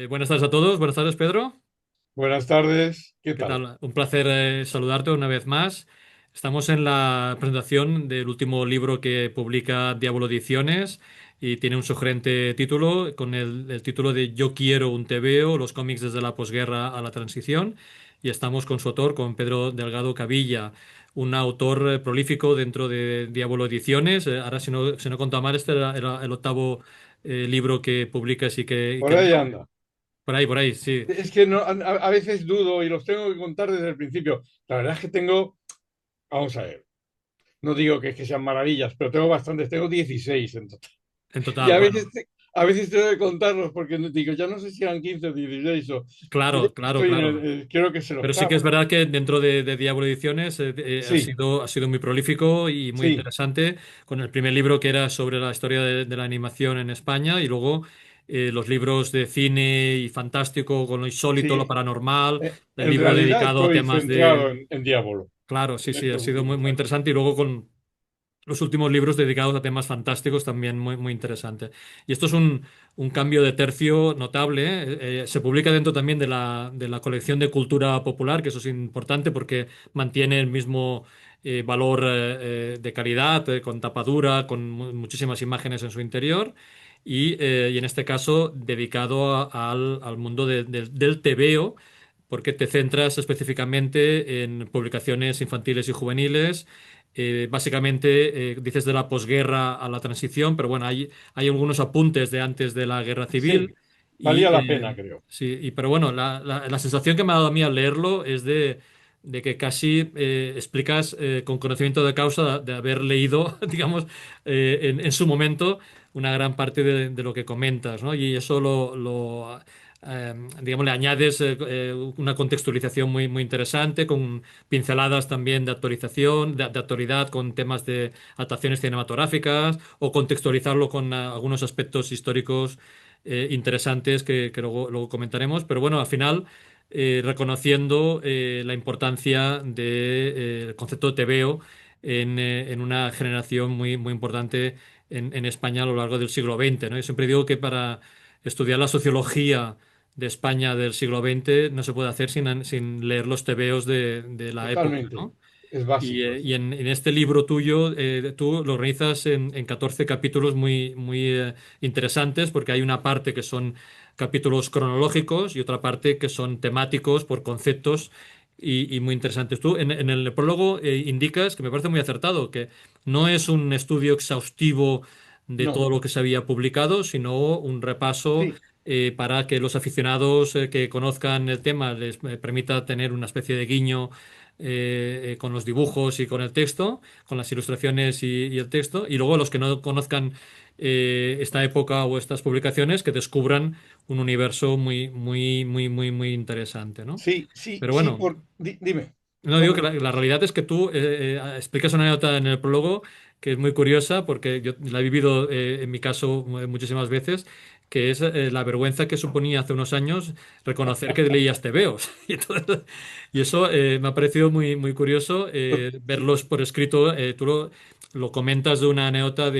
Buenas tardes a todos. Buenas tardes, Pedro. Buenas tardes, ¿qué ¿Qué tal? tal? Un placer saludarte una vez más. Estamos en la presentación del último libro que publica Diablo Ediciones y tiene un sugerente título con el título de Yo quiero un TVO, los cómics desde la posguerra a la transición. Y estamos con su autor, con Pedro Delgado Cavilla, un autor prolífico dentro de Diablo Ediciones. Ahora, si no he mal, este era el octavo libro que publicas y que Por ahí anda. por ahí, sí. Es que no, a veces dudo y los tengo que contar desde el principio. La verdad es que tengo, vamos a ver, no digo que sean maravillas, pero tengo bastantes, tengo 16 en total. En Y total, bueno. a veces tengo que contarlos porque digo, ya no sé si eran 15 o 16 o ya Claro, claro, estoy claro. creo que es el Pero sí que es octavo. verdad que dentro de Diablo Ediciones Sí, ha sido muy prolífico y muy sí, interesante, con el primer libro que era sobre la historia de la animación en España y luego los libros de cine y fantástico con lo insólito, lo sí. paranormal, el En libro realidad dedicado a estoy temas centrado de... en Diablo, Claro, sí, en sí, ha estos sido muy, últimos muy años. interesante y luego con los últimos libros dedicados a temas fantásticos también muy, muy interesante. Y esto es un cambio de tercio notable, ¿eh? Se publica dentro también de la colección de cultura popular, que eso es importante porque mantiene el mismo valor de calidad, con tapadura, con muchísimas imágenes en su interior. Y en este caso dedicado al mundo del tebeo, porque te centras específicamente en publicaciones infantiles y juveniles. Básicamente, dices de la posguerra a la transición, pero bueno, hay algunos apuntes de antes de la guerra civil. Sí, valía Y, la pena, creo. sí, pero bueno, la sensación que me ha dado a mí al leerlo es de que casi explicas con conocimiento de causa de haber leído, digamos, en su momento una gran parte de lo que comentas, ¿no? Y eso digamos, le añades una contextualización muy, muy interesante, con pinceladas también de actualización, de actualidad, con temas de adaptaciones cinematográficas, o contextualizarlo con algunos aspectos históricos interesantes que luego comentaremos. Pero bueno, al final, reconociendo la importancia del concepto de TVO en una generación muy, muy importante en España a lo largo del siglo XX, ¿no? Yo siempre digo que para estudiar la sociología de España del siglo XX no se puede hacer sin leer los tebeos de la época, Totalmente. ¿no? Es Y, básico. eh, y en este libro tuyo, tú lo organizas en 14 capítulos muy, muy interesantes, porque hay una parte que son capítulos cronológicos y otra parte que son temáticos por conceptos y muy interesantes. Tú en el prólogo indicas, que me parece muy acertado, que no es un estudio exhaustivo de todo No. lo que se había publicado, sino un repaso Sí, para que los aficionados que conozcan el tema les permita tener una especie de guiño con los dibujos y con el texto, con las ilustraciones y el texto, y luego los que no conozcan esta época o estas publicaciones, que descubran un universo muy, muy, muy, muy, muy interesante, ¿no? sí, sí, Pero sí, bueno. dime, No digo que perdona. la realidad es que tú explicas una anécdota en el prólogo que es muy curiosa porque yo la he vivido en mi caso muchísimas veces, que es la vergüenza que suponía hace unos años reconocer que leías tebeos. Y eso me ha parecido muy, muy curioso Sí. verlos por escrito. Tú lo comentas de una anécdota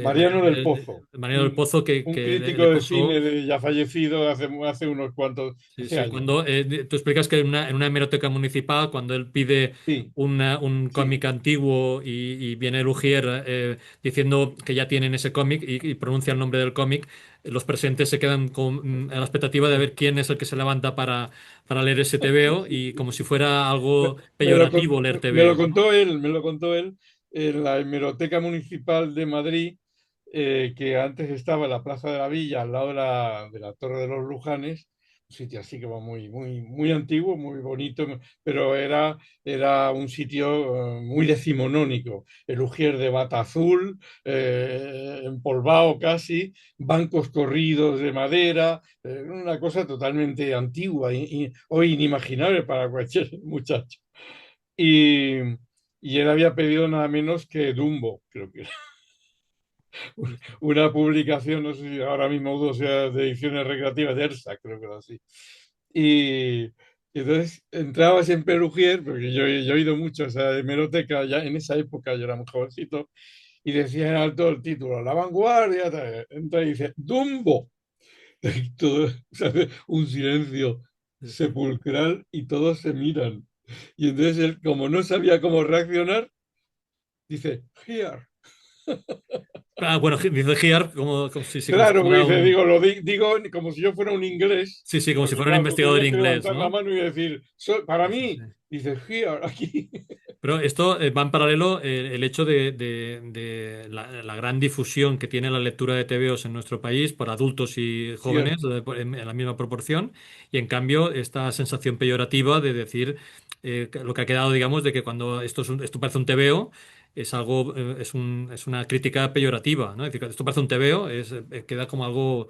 Mariano del Pozo, de Mariano del Pozo un que crítico le de pasó. cine ya fallecido hace unos cuantos, Sí, hace sí. años. Cuando tú explicas que en una hemeroteca municipal, cuando él pide Sí, un sí. cómic antiguo y viene el Ujier diciendo que ya tienen ese cómic y pronuncia el nombre del cómic, los presentes se quedan a la expectativa de ver quién es el que se levanta para leer ese tebeo y como si fuera algo peyorativo leer Me lo tebeo, ¿no? contó él, me lo contó él en la Hemeroteca Municipal de Madrid, que antes estaba en la Plaza de la Villa, al lado de la Torre de los Lujanes, un sitio así como muy, muy, muy antiguo, muy bonito, pero era un sitio muy decimonónico. El Ujier de bata azul, empolvado casi, bancos corridos de madera, una cosa totalmente antigua y hoy inimaginable para cualquier muchacho. Y, y él había pedido nada menos que Dumbo, creo que era una publicación, no sé si ahora mismo dudo sea de ediciones recreativas de ERSA, creo que era así. Y entonces entrabas en Pelugier, porque yo he ido mucho a esa hemeroteca, ya en esa época yo era muy jovencito, y decía en alto el título, La Vanguardia, tal. Entra y dice, Dumbo. todo, ¿sabe? Un silencio Sí, sí. sepulcral y todos se miran. Y entonces él, como no sabía cómo reaccionar, dice, here. Ah, bueno, dice Giar como, sí, sí, como si Claro, porque fuera dice, un, digo, digo como si yo fuera un inglés, sí, sí, como si porque fuera un claro, tú investigador tenías que inglés, levantar la ¿no? mano y decir, para Sí, sí, sí. mí, dice, here, aquí. Pero esto va en paralelo el hecho de la gran difusión que tiene la lectura de TVOs en nuestro país por adultos y jóvenes Cierto. en la misma proporción, y en cambio esta sensación peyorativa de decir que lo que ha quedado, digamos, de que cuando esto parece un TVO es algo, es una crítica peyorativa, ¿no? Es decir, esto parece un TVO, queda como algo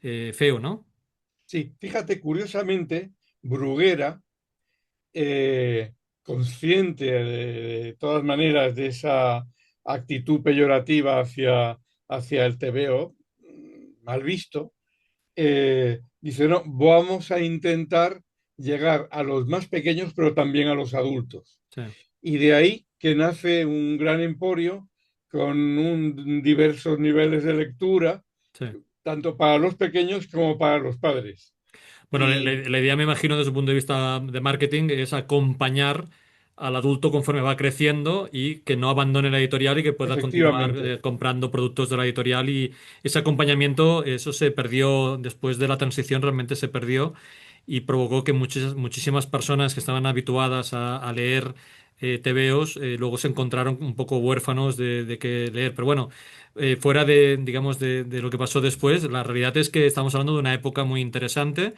feo, ¿no? Sí, fíjate, curiosamente, Bruguera, eh, consciente de todas maneras de esa actitud peyorativa hacia el TVO, mal visto, dice, no, vamos a intentar llegar a los más pequeños, pero también a los adultos. Sí, Y de ahí que nace un gran emporio con diversos niveles de lectura, sí. tanto para los pequeños como para los padres. Bueno, Y la idea, me imagino, desde el punto de vista de marketing, es acompañar al adulto conforme va creciendo y que no abandone la editorial y que pueda continuar efectivamente, comprando productos de la editorial. Y ese acompañamiento, eso se perdió después de la transición, realmente se perdió y provocó que muchísimas personas que estaban habituadas a leer TVOs luego se encontraron un poco huérfanos de qué leer. Pero bueno, fuera de, digamos, de lo que pasó después, la realidad es que estamos hablando de una época muy interesante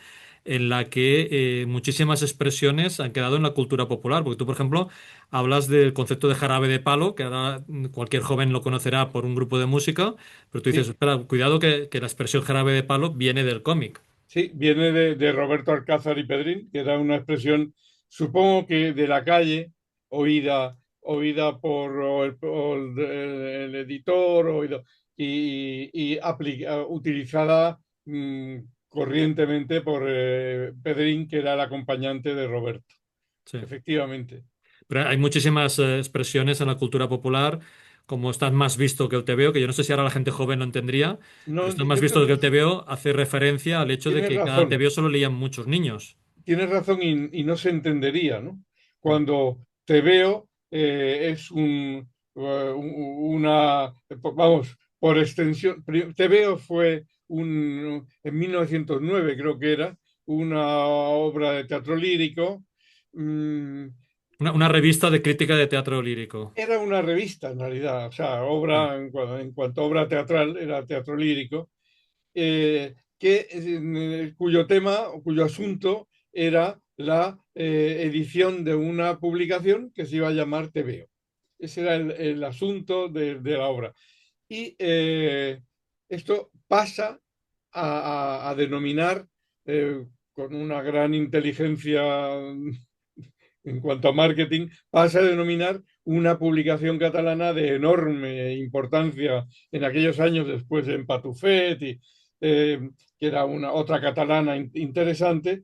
en la que muchísimas expresiones han quedado en la cultura popular. Porque tú, por ejemplo, hablas del concepto de jarabe de palo, que ahora cualquier joven lo conocerá por un grupo de música, pero tú dices, sí, espera, cuidado que la expresión jarabe de palo viene del cómic. sí, viene de Roberto Alcázar y Pedrín, que era una expresión, supongo que de la calle, oída por el editor, utilizada corrientemente por Pedrín, que era el acompañante de Roberto. Sí. Efectivamente. Pero hay muchísimas expresiones en la cultura popular, como estás más visto que el TVO, que yo no sé si ahora la gente joven lo entendería, pero No, estás más yo creo visto que que el TVO hace referencia al hecho de tienes que cada razón. TVO solo leían muchos niños. Tienes razón y no se entendería, ¿no? Mm. Cuando te veo es vamos, por extensión, te veo fue en 1909 creo que era, una obra de teatro lírico. mm, Una revista de crítica de teatro lírico. Era una revista en realidad, o sea, Mm. en cuanto a obra teatral, era teatro lírico cuyo tema, o cuyo asunto era la edición de una publicación que se iba a llamar TVO. Ese era el asunto de la obra. Y esto pasa a denominar, con una gran inteligencia en cuanto a marketing, pasa a denominar una publicación catalana de enorme importancia en aquellos años, después en Patufet, que era una otra catalana interesante,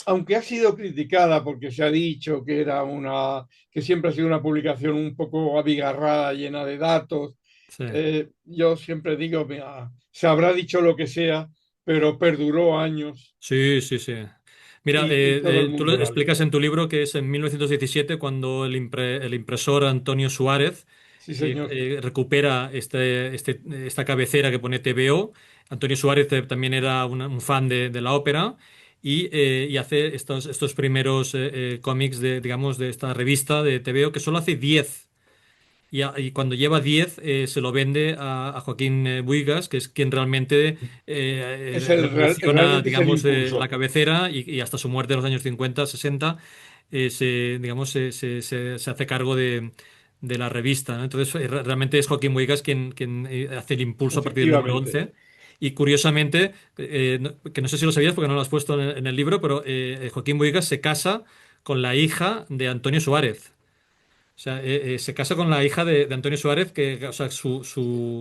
aunque ha sido criticada porque se ha dicho que siempre ha sido una publicación un poco abigarrada, llena de datos, Sí. yo siempre digo, mira, se habrá dicho lo que sea, pero perduró años Sí, sí, sí. Mira, y todo el tú lo mundo la explicas leyó. en tu libro que es en 1917 cuando el impresor Antonio Suárez Sí, señor. recupera esta cabecera que pone TVO. Antonio Suárez también era un fan de la ópera y hace estos primeros cómics digamos, de esta revista de TVO que solo hace 10. Y cuando lleva 10 se lo vende a Joaquín Buigas, que es quien realmente revoluciona, Realmente es el digamos, la impulsor. cabecera y hasta su muerte en los años 50 60 digamos, se hace cargo de la revista, ¿no? Entonces, realmente es Joaquín Buigas quien hace el impulso a partir del número Efectivamente. 11. Y curiosamente, que no sé si lo sabías porque no lo has puesto en el libro, pero Joaquín Buigas se casa con la hija de Antonio Suárez. O sea, se casa con la hija de Antonio Suárez, que, o sea,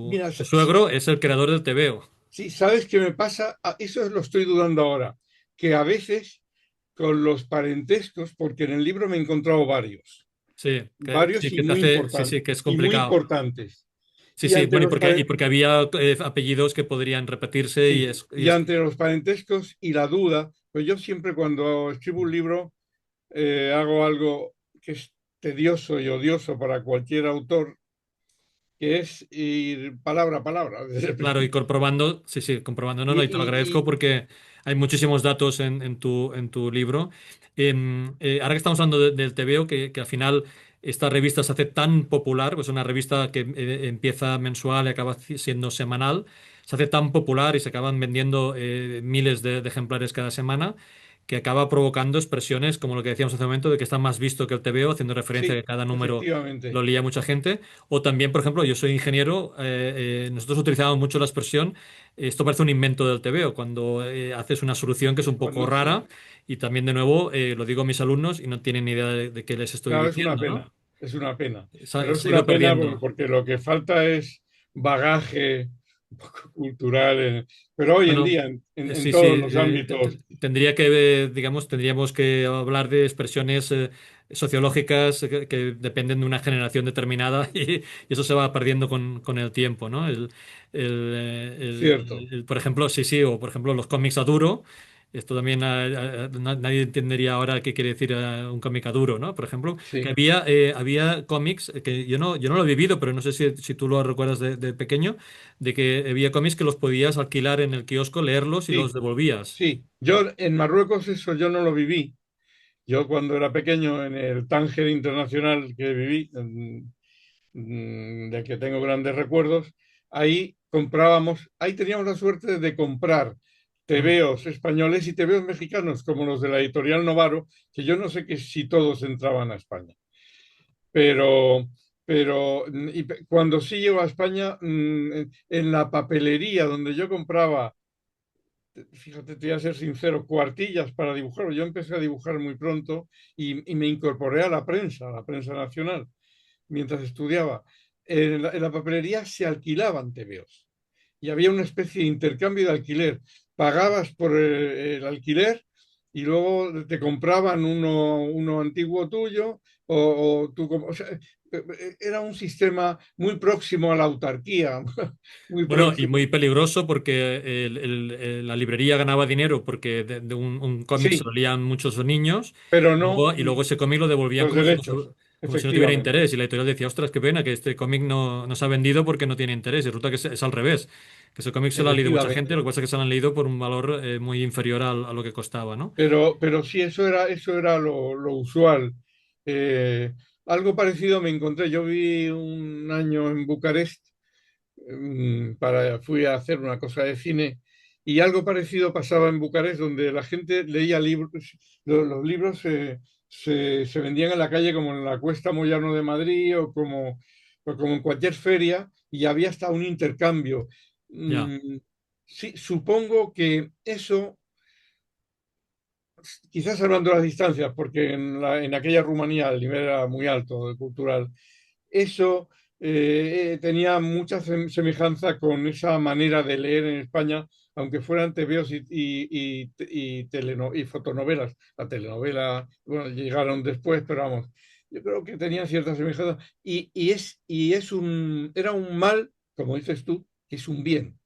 Mira, su suegro es el creador del TVO. sí, ¿sabes qué me pasa? Eso lo estoy dudando ahora, que a veces con los parentescos, porque en el libro me he encontrado varios, Sí, varios sí, que te hace, sí, sí, que es y muy complicado. importantes. Sí, Y sí, ante bueno, los, y porque había apellidos que podrían repetirse y sí, es, y y es- ante los parentescos y la duda, pues yo siempre cuando escribo un libro hago algo que es tedioso y odioso para cualquier autor, que es ir palabra a palabra desde el Claro, y principio. comprobando, sí, sí, comprobando, no, Y, no, y te lo agradezco y- porque hay muchísimos datos en tu libro. Ahora que estamos hablando del TVO, que al final esta revista se hace tan popular, pues una revista que empieza mensual y acaba siendo semanal, se hace tan popular y se acaban vendiendo miles de ejemplares cada semana, que acaba provocando expresiones como lo que decíamos hace un momento, de que está más visto que el TVO, haciendo referencia a que sí, cada número lo efectivamente. leía mucha gente. O también, por ejemplo, yo soy ingeniero, nosotros utilizamos mucho la expresión, esto parece un invento del TVO, cuando haces una solución que es un poco Cuando sí, rara, y también de nuevo lo digo a mis alumnos y no tienen ni idea de qué les estoy claro, es una diciendo, ¿no? pena, es una pena. Pero es Se ha ido una pena perdiendo. porque lo que falta es bagaje un poco cultural, pero hoy en Bueno, día en sí, sí, todos los ámbitos, tendría que, digamos, tendríamos que hablar de expresiones sociológicas que dependen de una generación determinada y eso se va perdiendo con el tiempo, ¿no? cierto, Por ejemplo, sí, sí, o por ejemplo los cómics a duro. Esto también nadie entendería ahora qué quiere decir un cómic a duro, ¿no? Por ejemplo, que sí, había cómics que yo no lo he vivido, pero no sé si tú lo recuerdas de pequeño, de que había cómics que los podías alquilar en el kiosco, leerlos y los sí, devolvías. sí. Yo en Marruecos eso yo no lo viví. Yo cuando era pequeño en el Tánger Internacional que viví, de que tengo grandes recuerdos, ahí comprábamos, ahí teníamos la suerte de comprar Mm. tebeos españoles y tebeos mexicanos, como los de la editorial Novaro, que yo no sé que si todos entraban a España, pero, cuando sí llego a España, en la papelería donde yo compraba, fíjate, te voy a ser sincero, cuartillas para dibujar. Yo empecé a dibujar muy pronto y me incorporé a la prensa nacional mientras estudiaba. En la papelería se alquilaban tebeos y había una especie de intercambio de alquiler. Pagabas por alquiler y luego te compraban uno antiguo tuyo o tú, o sea, era un sistema muy próximo a la autarquía, muy Bueno, y próximo. muy peligroso porque la librería ganaba dinero porque de un cómic se lo Sí, leían muchos niños pero no y luego ese cómic lo devolvían los derechos, como si no tuviera efectivamente, interés. Y la editorial decía, ostras, qué pena que este cómic no se ha vendido porque no tiene interés. Y resulta que es al revés, que ese cómic se lo ha leído mucha gente, efectivamente. lo que pasa es que se lo han leído por un valor muy inferior a lo que costaba, ¿no? Pero sí, eso era lo usual. Eh, Algo parecido me encontré. Yo vi un año en Bucarest, fui a hacer una cosa de cine y algo parecido pasaba en Bucarest, donde la gente leía libros, los libros se vendían en la calle como en la Cuesta Moyano de Madrid o como en cualquier feria y había hasta un intercambio. Ya, Mm, sí, supongo que eso quizás hablando de las distancias, porque en aquella Rumanía el nivel era muy alto cultural, eso tenía mucha semejanza con esa manera de leer en España, aunque fueran tebeos y fotonovelas. La telenovela, bueno, llegaron después, pero vamos, yo creo que tenía cierta semejanza era un mal, como dices tú, que es un bien,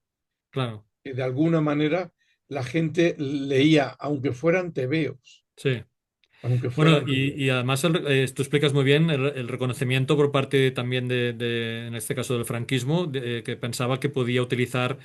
claro, que de alguna manera la gente leía, aunque fueran tebeos. sí. Aunque Bueno, fueran tebeos. y además tú explicas muy bien el reconocimiento por parte también en este caso del franquismo, que pensaba que podía utilizar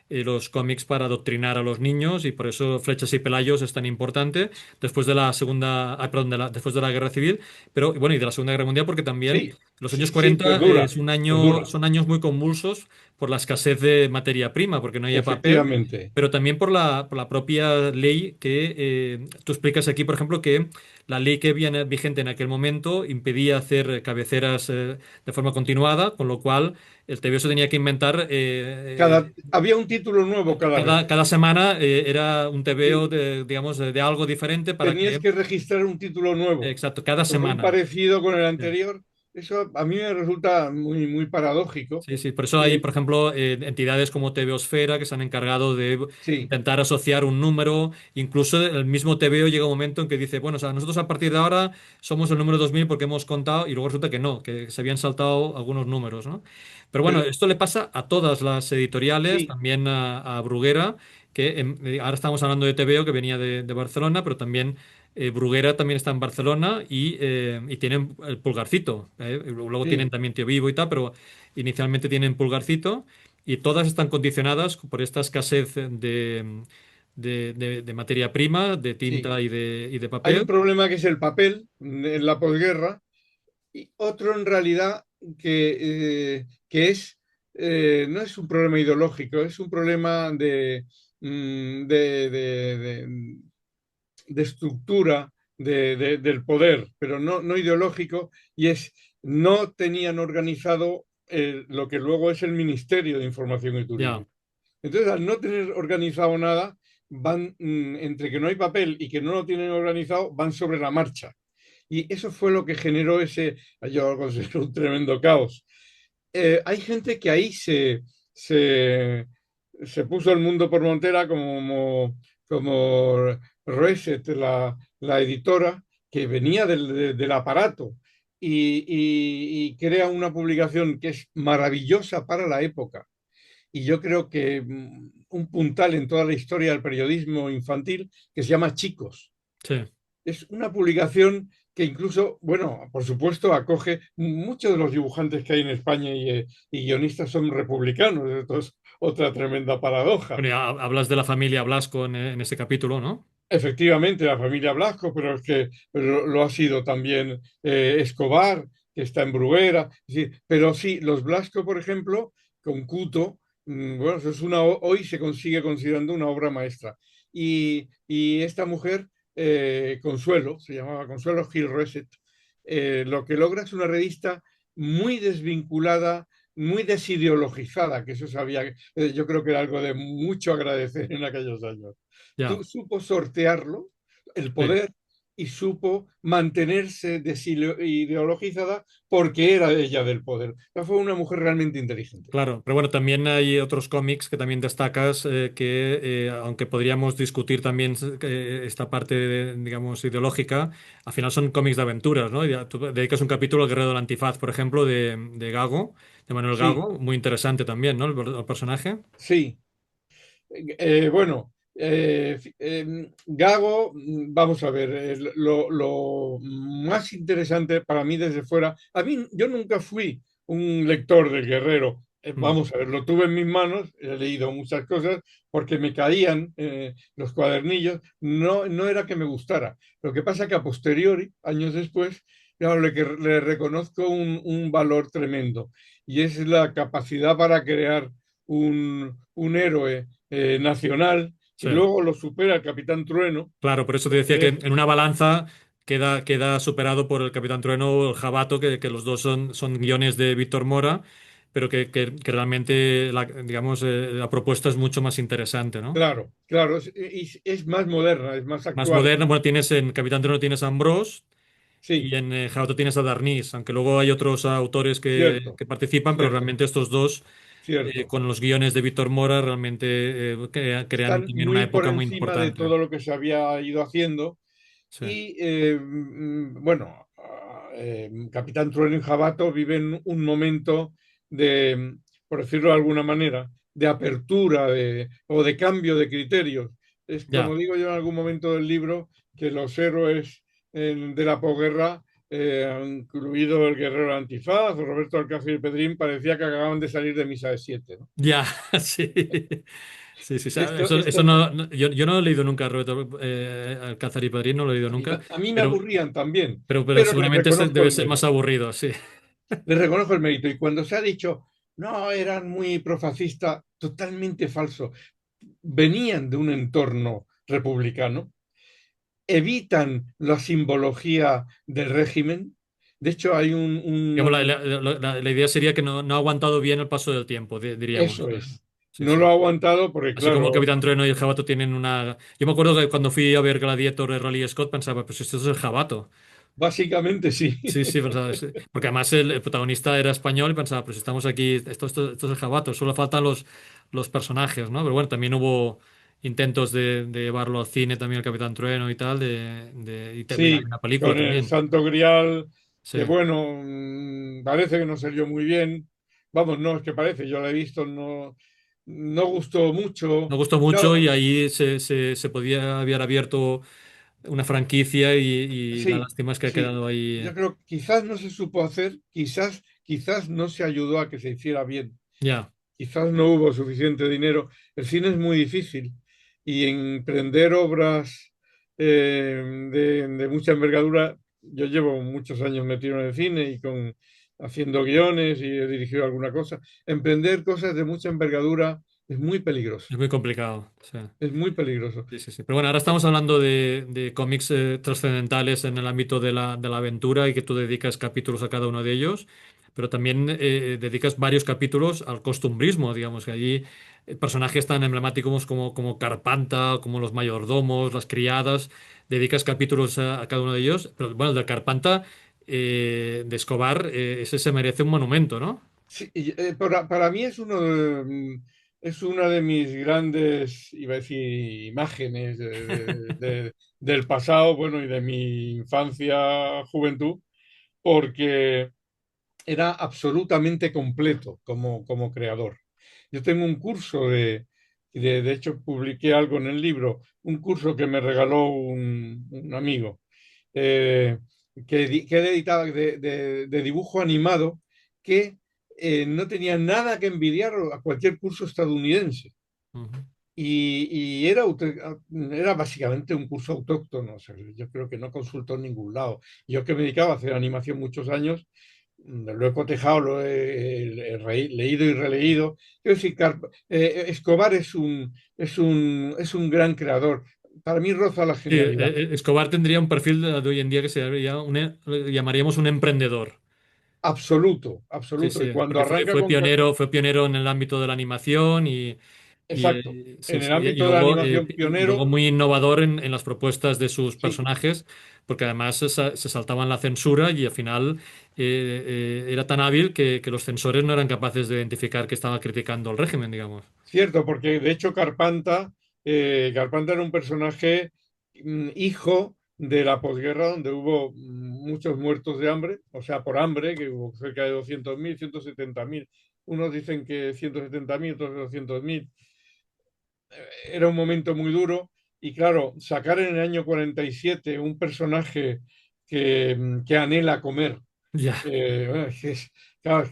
los cómics para adoctrinar a los niños y por eso Flechas y Pelayos es tan importante después de la segunda, perdón, después de la Guerra Civil, pero bueno, y de la Segunda Guerra Mundial porque también Sí, los sí, años sí, 40 pues dura, son años muy convulsos por la escasez de materia prima, porque no había papel. efectivamente. Pero también por la propia ley que tú explicas aquí, por ejemplo, que la ley que había vigente en aquel momento impedía hacer cabeceras de forma continuada, con lo cual el TVO se tenía que inventar. Había un título nuevo cada vez. Cada semana era un TVO Sí, de, digamos, de algo diferente para tenías que. que registrar un título nuevo, Exacto, cada con un semana. parecido con el Sí, anterior. eso a mí me resulta muy, muy paradójico. Sí, sí, por eso hay, Eh, por ejemplo, entidades como TVOsfera que se han encargado de sí, intentar asociar un número. Incluso el mismo TVO llega un momento en que dice, bueno, o sea, nosotros a partir de ahora somos el número 2000 porque hemos contado, y luego resulta que no, que se habían saltado algunos números, ¿no? Pero bueno, pero esto le pasa a todas las editoriales, sí, también a Bruguera, que ahora estamos hablando de TVO, que venía de Barcelona, pero también Bruguera también está en Barcelona y tienen el Pulgarcito. Luego tienen sí, también Tío Vivo y tal, pero inicialmente tienen Pulgarcito y todas están condicionadas por esta escasez de materia prima, de sí. tinta y de Hay un papel. problema que es el papel en la posguerra y otro en realidad que es, no es un problema ideológico, es un problema mm, de, de- de- de estructura del poder, pero no ideológico, y es no tenían organizado lo que luego es el Ministerio de Información y Ya, Turismo. Entonces, al no tener organizado nada, van entre que no hay papel y que no lo tienen organizado, van sobre la marcha. Y eso fue lo que generó ese, yo lo considero un tremendo caos. Hay gente que ahí se puso el mundo por montera como Reset, la editora, que venía del aparato y crea una publicación que es maravillosa para la época. Y yo creo que un puntal en toda la historia del periodismo infantil que se llama Chicos. sí. Es una publicación que incluso, bueno, por supuesto, acoge muchos de los dibujantes que hay en España y guionistas son republicanos. Esto es otra tremenda paradoja. Bueno, ya hablas de la familia Blasco en ese capítulo, ¿no? Efectivamente, la familia Blasco, pero es que pero lo ha sido también Escobar, que está en Bruguera. Es decir, pero sí, los Blasco, por ejemplo, con Cuto, bueno, eso es hoy se consigue considerando una obra maestra. Y esta mujer, Consuelo, se llamaba Consuelo Gil Reset, lo que logra es una revista muy desvinculada, muy desideologizada, que eso sabía, yo creo que era algo de mucho agradecer en aquellos años. Ya, Supo sortearlo, el sí. poder, y supo mantenerse desideologizada porque era ella del poder. Fue una mujer realmente inteligente. Claro, pero bueno, también hay otros cómics que también destacas aunque podríamos discutir también esta parte, digamos, ideológica, al final son cómics de aventuras, ¿no? Y tú dedicas un capítulo al Guerrero del Antifaz, por ejemplo, de Gago, de Manuel Sí, Gago, muy interesante también, ¿no? El personaje. sí. Bueno, Gago, vamos a ver, lo más interesante para mí desde fuera, a mí yo nunca fui un lector del Guerrero. Mm, Vamos a ver, lo tuve en mis manos, he leído muchas cosas porque me caían los cuadernillos, no era que me gustara. Lo que pasa que a posteriori, años después, claro, le reconozco un valor tremendo y es la capacidad para crear un héroe nacional, que sí. luego lo supera el Capitán Trueno, Claro, por eso te decía que porque en una balanza queda superado por el Capitán Trueno o el Jabato, que los dos son guiones de Víctor Mora, pero que realmente digamos, la propuesta es mucho más interesante, ¿no? claro, claro, es más moderna, es más Más actual. moderna, bueno, en Capitán Trueno tienes a Ambrós Sí, y en Jabato tienes a Darnis, aunque luego hay otros autores cierto, que participan, pero cierto, realmente estos dos, cierto. con los guiones de Víctor Mora, realmente crean Están también una muy por época muy encima de importante. todo lo que se había ido haciendo. Sí, Y bueno, Capitán Trueno y Jabato viven un momento de, por decirlo de alguna manera, de apertura o de cambio de criterios. Es como ya. digo yo en algún momento del libro, que los héroes de la posguerra, incluido el guerrero Antifaz, Roberto Alcázar y Pedrín, parecía que acababan de salir de misa de siete, ¿no? Ya, sí. Sí, sí, Esto, eso esto, yo no he leído nunca a Roberto Alcázar y Padrín, no lo he leído nunca, a mí me pero, aburrían también, pero pero les seguramente reconozco debe el ser más mérito. aburrido, sí. Les reconozco el mérito. Y cuando se ha dicho, no, eran muy profascistas, totalmente falso. Venían de un entorno republicano, evitan la simbología del régimen. De hecho, hay Digamos, la idea sería que no ha aguantado bien el paso del tiempo, diríamos. eso es. Sí, No sí. lo ha aguantado porque, Así como el claro, Capitán Trueno y el Jabato tienen una... Yo me acuerdo que cuando fui a ver Gladiator de Raleigh Scott pensaba, pues esto es el Jabato. Básicamente sí. Sí, sí, pensaba, sí. Porque además el protagonista era español y pensaba, pues si estamos aquí, esto es el jabato, solo faltan los personajes, ¿no? Pero bueno, también hubo intentos de llevarlo al cine, también el Capitán Trueno y tal, y también hay Sí, una película con el también. Santo Grial, Sí. que bueno, parece que no salió muy bien. Vamos, no es que parece, yo la he visto, no, no gustó Me mucho. gustó Claro, mucho y ahí se podía haber abierto una franquicia y la sí, lástima es que ha sí. quedado ahí. Yo creo que quizás no se supo hacer, quizás no se ayudó a que se hiciera bien. Ya, Quizás no hubo suficiente dinero. El cine es muy difícil y emprender obras de mucha envergadura, yo llevo muchos años metido en el cine y haciendo guiones y he dirigido alguna cosa. Emprender cosas de mucha envergadura es muy peligroso, es muy complicado. Sí. es muy peligroso. Sí, sí, sí. Pero bueno, ahora estamos hablando de cómics trascendentales en el ámbito de la aventura y que tú dedicas capítulos a cada uno de ellos, pero también dedicas varios capítulos al costumbrismo, digamos, que allí personajes tan emblemáticos como Carpanta, como los mayordomos, las criadas, dedicas capítulos a cada uno de ellos. Pero bueno, el de Carpanta, de Escobar, ese se merece un monumento, ¿no? Sí, para mí es es una de mis grandes, iba a decir, imágenes del pasado, bueno, y de mi infancia, juventud, porque era absolutamente completo como creador. Yo tengo un curso de hecho publiqué algo en el libro, un curso que me regaló un amigo, eh, que editaba de dibujo animado, que no tenía nada que envidiar a cualquier curso estadounidense. Ujú. Y era básicamente un curso autóctono. O sea, yo creo que no consultó en ningún lado. Yo que me dedicaba a hacer animación muchos años, lo he cotejado, leído y releído. Quiero decir, Escobar es un gran creador. Para mí roza la Sí, genialidad. Escobar tendría un perfil de hoy en día que lo llamaríamos un emprendedor. Absoluto, Sí, absoluto. Y sí, cuando porque fue, arranca fue con... pionero, fue pionero en el ámbito de la animación Exacto. sí, En el sí, y ámbito de la luego, animación y luego pionero, muy innovador en las propuestas de sus sí, personajes, porque además se saltaban la censura y al final era tan hábil que los censores no eran capaces de identificar que estaba criticando el régimen, digamos. cierto, porque de hecho Carpanta era un personaje hijo de la posguerra donde hubo muchos muertos de hambre, o sea, por hambre, que hubo cerca de 200.000, 170.000. Unos dicen que 170.000, otros 200.000. Era un momento muy duro y claro, sacar en el año 47 un personaje que anhela comer, Ya. bueno, claro,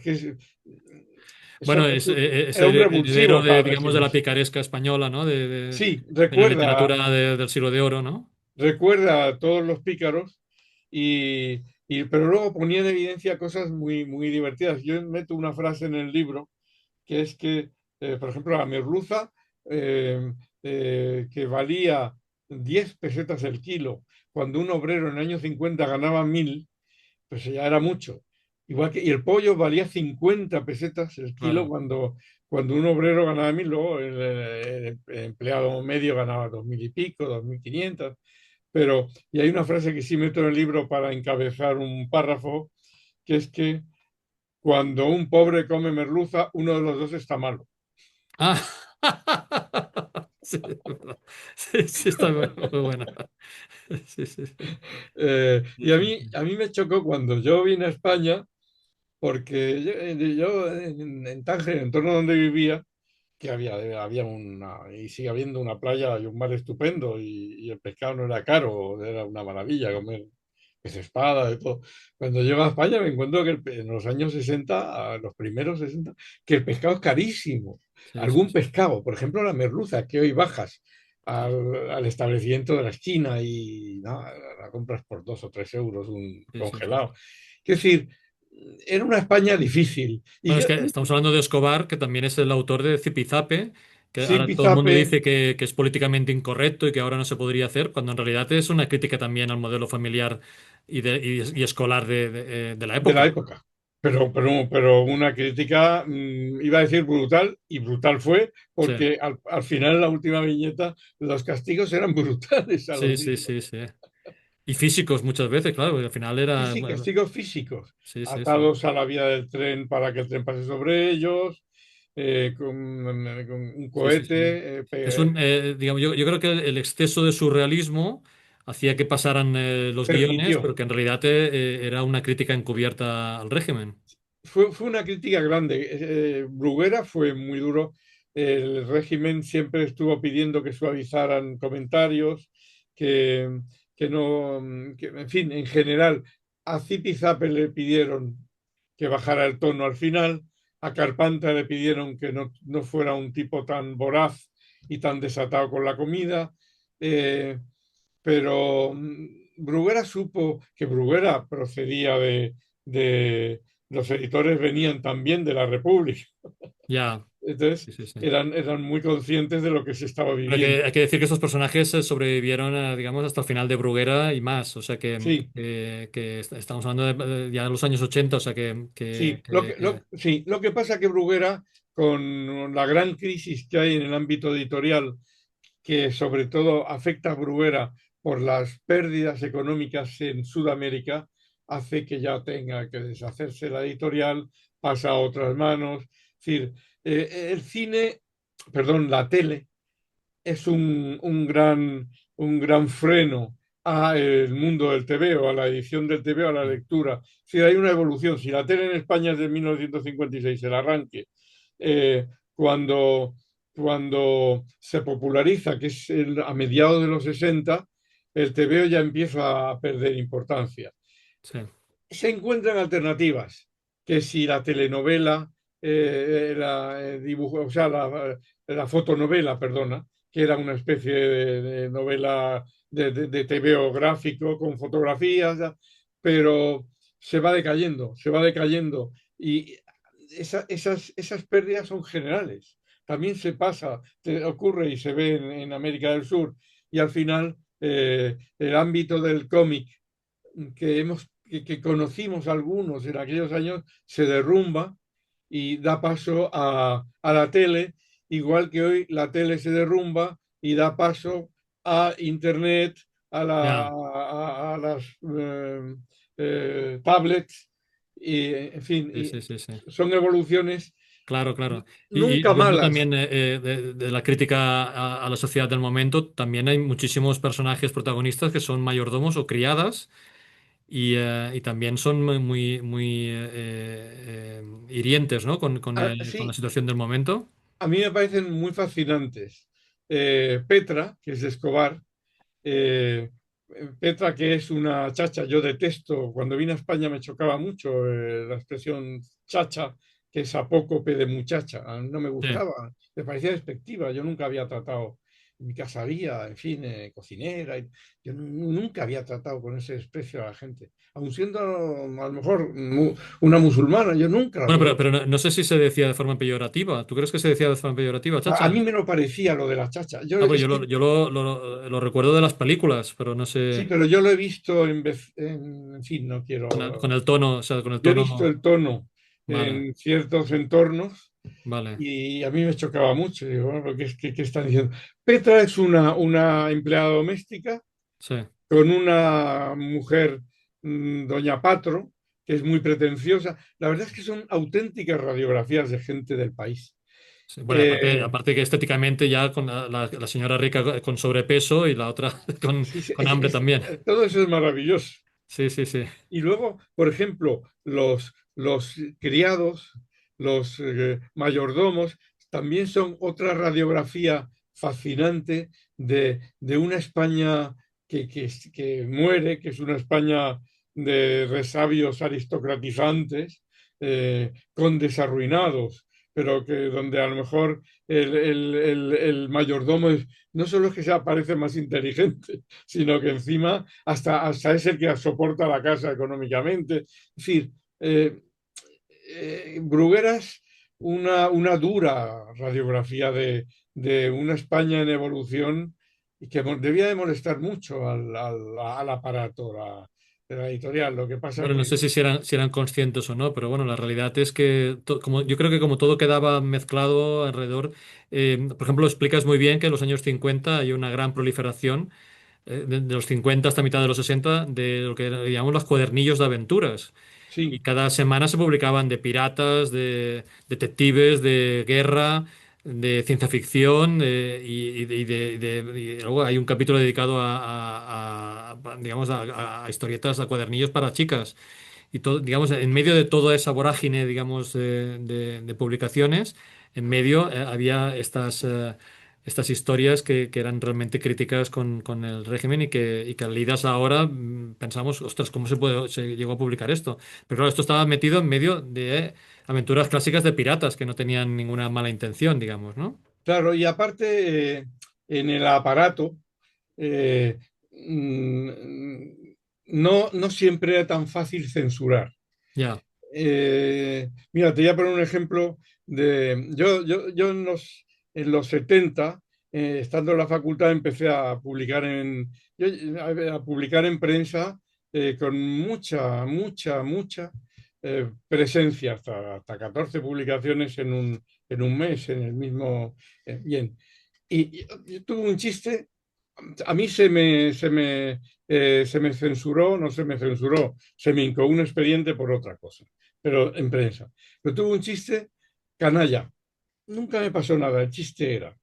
Bueno, es era un heredero revulsivo para de, el digamos, de régimen. la picaresca española, ¿no? Sí, De la literatura del siglo de oro, ¿no? recuerda a todos los pícaros, pero luego ponía en evidencia cosas muy divertidas. Yo meto una frase en el libro que es que, por ejemplo, la merluza, eh, que valía 10 pesetas el kilo, cuando un obrero en el año 50 ganaba 1.000, pues ya era mucho. Y el pollo valía 50 pesetas el kilo Claro. cuando un obrero ganaba 1.000, luego el empleado medio ganaba 2.000 y pico, 2.500. Y hay una frase que sí meto en el libro para encabezar un párrafo, que es que cuando un pobre come merluza, uno de los dos está malo. Ah, sí, es verdad. Sí, sí, está muy, muy buena. Sí, sí, sí. Sí, Y sí, a mí me chocó cuando yo vine a España, porque yo en Tánger, en torno a donde vivía, que había y sigue habiendo una playa y un mar estupendo, y el pescado no era caro, era una maravilla comer pez espada, de todo. Cuando llego a España me encuentro que en los años 60, los primeros 60, que el pescado es carísimo. sí, sí, Algún pescado, por ejemplo la merluza, que hoy bajas al establecimiento de la esquina y no, la compras por 2 o 3 euros un sí, sí, sí. congelado. Es decir, era una España difícil. Y Bueno, yo, es que estamos hablando de Escobar, que también es el autor de Zipizape, que ahora todo el mundo Zipizape, dice que es políticamente incorrecto y que ahora no se podría hacer, cuando en realidad es una crítica también al modelo familiar y escolar de la de la época. época. Pero una crítica, iba a decir brutal, y brutal fue, Sí, porque al final, en la última viñeta, los castigos eran brutales a sí, los sí, niños. sí, sí. Y físicos muchas veces, claro, porque al final era... Castigos físicos, Sí, sí, sí. atados a la vía del tren para que el tren pase sobre ellos, con un Sí, sí, sí. cohete, Es un, digamos, yo creo que el exceso de surrealismo hacía que pasaran los guiones, permitió. pero que en realidad era una crítica encubierta al régimen. Fue una crítica grande. Bruguera fue muy duro. El régimen siempre estuvo pidiendo que suavizaran comentarios, que, que no, en fin, en general, a Zipizape le pidieron que bajara el tono al final, a Carpanta le pidieron que no fuera un tipo tan voraz y tan desatado con la comida. Eh, pero Bruguera supo que Bruguera procedía de los editores venían también de la República, Ya, entonces sí, sí, sí. eran muy conscientes de lo que se estaba Pero viviendo. hay que decir que estos personajes sobrevivieron, digamos, hasta el final de Bruguera y más. O sea Sí, estamos hablando de ya de los años 80, o sea sí, sí, lo que pasa que Bruguera, con la gran crisis que hay en el ámbito editorial, que sobre todo afecta a Bruguera por las pérdidas económicas en Sudamérica, hace que ya tenga que deshacerse la editorial, pasa a otras manos. Es decir, el cine, perdón, la tele es un gran freno a el mundo del TVO, a la edición del TVO, a la lectura. Si hay una evolución, si la tele en España es de 1956, el arranque, eh, cuando, cuando se populariza, que es a mediados de los 60, el TVO ya empieza a perder importancia. sí, Se encuentran alternativas, que si la telenovela, dibujo, o sea, la fotonovela, perdona, que era una especie de novela de TVO gráfico con fotografías, ya, pero se va decayendo y esas pérdidas son generales. También se pasa, ocurre y se ve en América del Sur y al final el ámbito del cómic que conocimos algunos en aquellos años se derrumba y da paso a la tele, igual que hoy la tele se derrumba y da paso a Internet, ya, a las tablets, y, en fin, sí, sí, sí, sí. son evoluciones Claro, claro. Y nunca dentro malas. también de la crítica a la sociedad del momento, también hay muchísimos personajes protagonistas que son mayordomos o criadas y también son hirientes, ¿no? Con la Sí, situación del momento. a mí me parecen muy fascinantes. Petra, que es de Escobar, Eh, Petra, que es una chacha, yo detesto, cuando vine a España me chocaba mucho la expresión chacha, que es apócope de muchacha, no me Sí. gustaba, me parecía despectiva, yo nunca había tratado, en mi casa había, en fin, cocinera, yo nunca había tratado con ese desprecio a la gente, aun siendo a lo mejor una musulmana, yo nunca la Bueno, tuve. pero no sé si se decía de forma peyorativa. ¿Tú crees que se decía de forma peyorativa, A chacha? mí me lo parecía lo de la chacha, yo Ah, pues es que lo recuerdo de las películas, pero no sí, sé. pero yo lo he visto en fin, no Con quiero. el tono, o sea, con el Yo he visto tono. el tono Vale, en ciertos entornos vale. y a mí me chocaba mucho. Digo, bueno, ¿qué están diciendo? Petra es una empleada doméstica Sí, con una mujer, doña Patro, que es muy pretenciosa. La verdad es que son auténticas radiografías de gente del país. sí. Bueno, Eh, aparte que estéticamente ya con la señora rica con sobrepeso y la otra sí, sí, con hambre también. todo eso es maravilloso. Sí, sí, sí. Y luego, por ejemplo, los criados, los mayordomos, también son otra radiografía fascinante de una España que muere, que es una España de resabios aristocratizantes, condes arruinados, pero que donde a lo mejor el mayordomo no solo es que se parece más inteligente, sino que encima hasta es el que soporta la casa económicamente. Es decir, eh, Brugueras, una dura radiografía de una España en evolución y que debía de molestar mucho al aparato de la editorial. Lo que pasa Bueno, no que sé si eran conscientes o no, pero bueno, la realidad es que como, yo creo que como todo quedaba mezclado alrededor, por ejemplo, explicas muy bien que en los años 50 hay una gran proliferación de los 50 hasta mitad de los 60 de lo que llamamos los cuadernillos de aventuras. Y Sí, cada semana se publicaban de piratas, de detectives, de guerra, de ciencia ficción, y luego hay un capítulo dedicado digamos, a historietas, a cuadernillos para chicas. Y todo, digamos, en medio de toda esa vorágine, digamos, de publicaciones, en medio había estas historias que eran realmente críticas con el régimen y que leídas ahora pensamos, ostras, ¿cómo se llegó a publicar esto? Pero claro, esto estaba metido en medio de aventuras clásicas de piratas que no tenían ninguna mala intención, digamos, ¿no? claro, y aparte en el aparato eh, mm, no siempre era tan fácil censurar. Ya, Mira, te voy a poner un ejemplo de... Yo en los 70, estando en la facultad, empecé a publicar a publicar en prensa con mucha presencia, hasta 14 publicaciones en un mes, en el mismo... bien. Y yo tuve un chiste, a mí se me censuró, no se me censuró, se me incoó un expediente por otra cosa, pero en prensa. Pero tuve un chiste canalla. Nunca me pasó nada, el chiste era.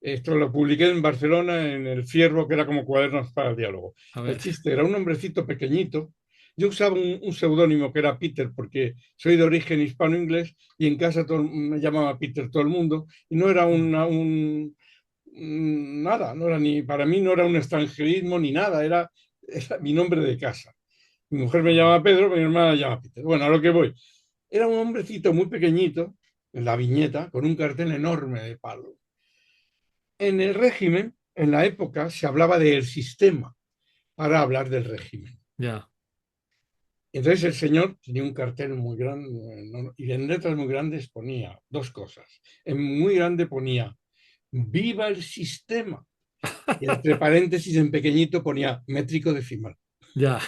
Esto lo publiqué en Barcelona en el Fierro, que era como cuadernos para el diálogo. a El ver, chiste era un hombrecito pequeñito. Yo usaba un seudónimo que era Peter porque soy de origen hispano-inglés y en casa me llamaba Peter todo el mundo y no era nada, no era ni, para mí no era un extranjerismo ni nada, era mi nombre de casa. Mi mujer me llama Pedro, mi hermana me llama Peter. Bueno, a lo que voy. Era un hombrecito muy pequeñito, en la viñeta, con un cartel enorme de palo. En el régimen, en la época, se hablaba del sistema para hablar del régimen. ya, Entonces el señor tenía un cartel muy grande y en letras muy grandes ponía dos cosas. En muy grande ponía, ¡Viva el sistema! Y entre paréntesis en pequeñito ponía métrico decimal. ya.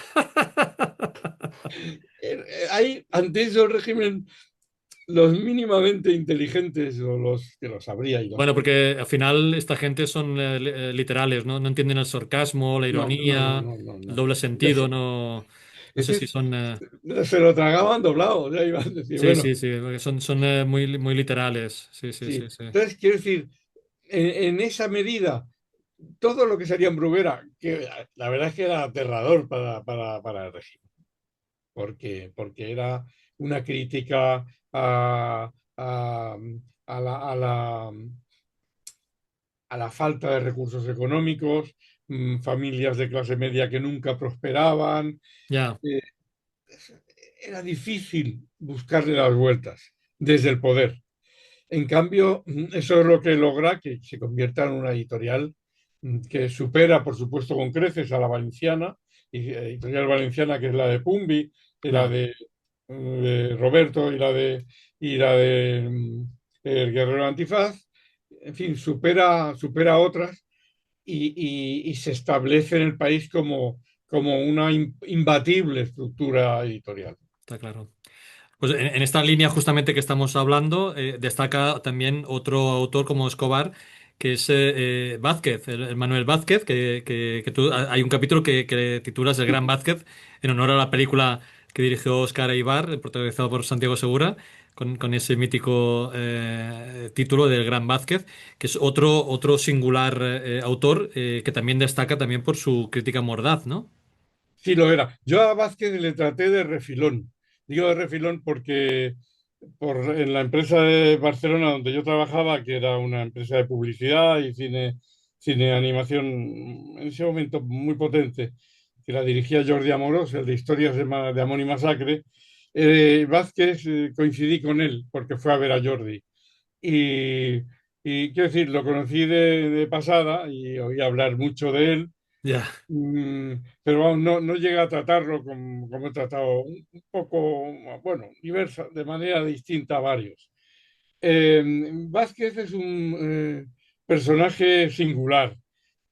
Hay, ante eso el régimen, los mínimamente inteligentes o los que lo sabría y los Bueno, que porque al final esta gente son literales, ¿no? No entienden el sarcasmo, la ironía, el no. doble sentido, no sé Ese si son... se lo tragaban doblado, o sea, iban a decir, sí, bueno, sí, sí, porque son muy literales. Sí, sí, sí. sí, sí. Entonces, quiero decir, en esa medida, todo lo que salía en Bruguera, que la verdad es que era aterrador para el régimen, porque era una crítica a la falta de recursos económicos, familias de clase media que nunca prosperaban. Ya, eh, Era difícil buscarle las vueltas desde el poder. En cambio, eso es lo que logra que se convierta en una editorial que supera, por supuesto, con creces a la valenciana, editorial valenciana que es la de Pumbi, y la ya, de Roberto y la de El Guerrero Antifaz. En fin, supera a otras y se establece en el país como una imbatible estructura editorial. está claro. Pues en esta línea justamente que estamos hablando, destaca también otro autor como Escobar, que es Vázquez, el Manuel Vázquez, hay un capítulo que titulas El Gran Vázquez, en honor a la película que dirigió Óscar Aybar, protagonizado por Santiago Segura, con ese mítico título del Gran Vázquez, que es otro singular autor que también destaca también por su crítica mordaz, ¿no? Sí, lo era. Yo a Vázquez le traté de refilón. Digo de refilón porque en la empresa de Barcelona donde yo trabajaba, que era una empresa de publicidad y cine animación en ese momento muy potente, que la dirigía Jordi Amorós, el de Historias de Amor y Masacre, Vázquez coincidí con él porque fue a ver a Jordi. Y, y quiero decir, lo conocí de pasada y oí hablar mucho de él. Ya, Pero vamos, no llega a tratarlo como he tratado un poco, bueno, diversa, de manera distinta a varios. Vázquez es un personaje singular,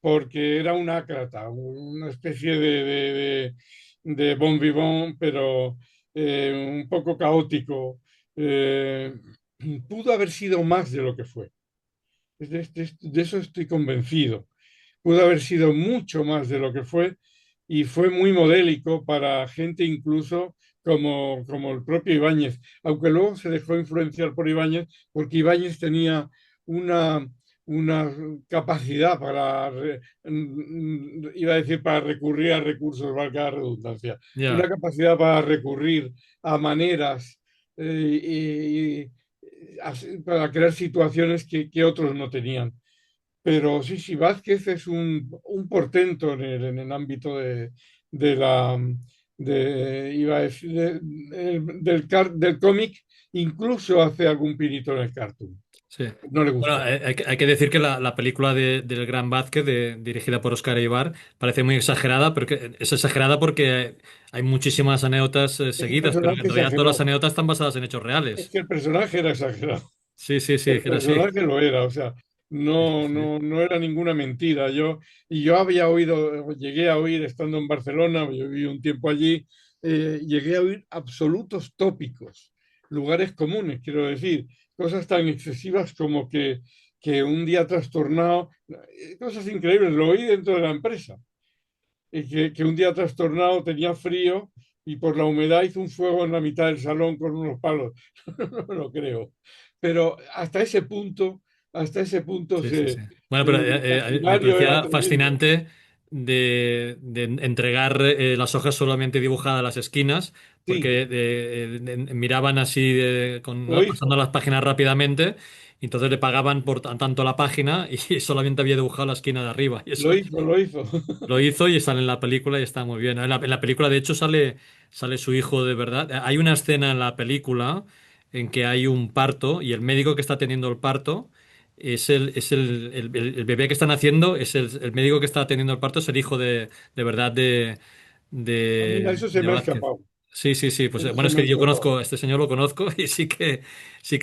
porque era un ácrata, una especie de bon vivant, pero un poco caótico. Eh, Pudo haber sido más de lo que fue. De eso estoy convencido pudo haber sido mucho más de lo que fue y fue muy modélico para gente incluso como el propio Ibáñez, aunque luego se dejó influenciar por Ibáñez porque Ibáñez tenía una, una capacidad iba a decir, para recurrir a recursos, valga la redundancia, una Ya. capacidad para recurrir a maneras para crear situaciones que otros no tenían. Pero sí, sí, Vázquez es un portento en el ámbito de la, iba a decir, del cómic, incluso hace algún pinito en el cartoon. Sí. No le Bueno, gustó. hay que decir que la película del Gran Vázquez, dirigida por Oscar Ibar, parece muy exagerada, pero que es exagerada porque hay muchísimas anécdotas Es un seguidas, pero en personaje realidad todas las exagerado. anécdotas están basadas en hechos Es reales. que el personaje era exagerado. Sí, sí, sí, El era así. personaje lo era, o sea, Sí, sí, no, sí. no, no era ninguna mentira. Yo había oído, llegué a oír estando en Barcelona, yo viví un tiempo allí, llegué a oír absolutos tópicos, lugares comunes, quiero decir, cosas tan excesivas como que un día trastornado, cosas increíbles, lo oí dentro de la empresa, que un día trastornado tenía frío y por la humedad hizo un fuego en la mitad del salón con unos palos. No me lo creo. Pero hasta ese punto Sí, sí, sí. Bueno, pero el me imaginario era parecía tremendo. fascinante de entregar las hojas solamente dibujadas a las esquinas, Sí, porque miraban así lo pasando hizo, las páginas rápidamente, y entonces le pagaban por tanto la página y solamente había dibujado la esquina de arriba. Y eso lo hizo. lo hizo y sale en la película y está muy bien. En la película, de hecho, sale su hijo de verdad. Hay una escena en la película en que hay un parto y el médico que está teniendo el parto el bebé que están haciendo, el médico que está teniendo el parto es el hijo de verdad Ah, mira, eso se de me ha Vázquez. escapado. Sí, sí, sí. Pues Eso bueno, se es me ha que yo conozco, escapado. a este señor lo conozco y sí que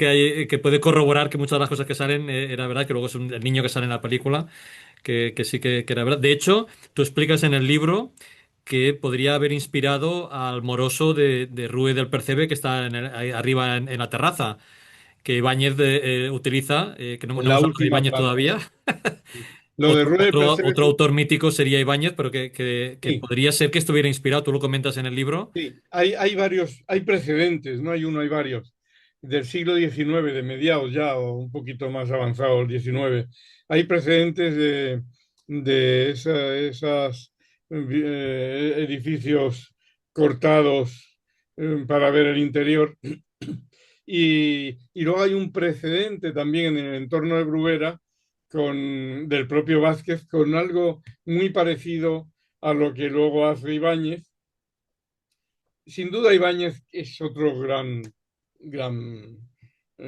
hay, que puede corroborar que muchas de las cosas que salen era verdad, que luego es el niño que sale en la película que sí que era verdad. De hecho, tú explicas en el libro que podría haber inspirado al moroso de Rue del Percebe que está ahí arriba en la terraza, que Ibáñez utiliza, que no En hemos la hablado de última Ibáñez plana, todavía. sí. Lo de Rueda del Percebe, Otro autor mítico sería Ibáñez, pero que sí, podría ser que estuviera inspirado, tú lo comentas en el libro. sí. Hay varios, hay precedentes, no hay uno, hay varios. Del siglo XIX, de mediados ya, o un poquito más avanzado, el XIX. Hay precedentes de esas edificios cortados para ver el interior. Y luego hay un precedente también en el entorno de Bruguera del propio Vázquez con algo muy parecido a lo que luego hace Ibáñez. Sin duda Ibáñez es otro gran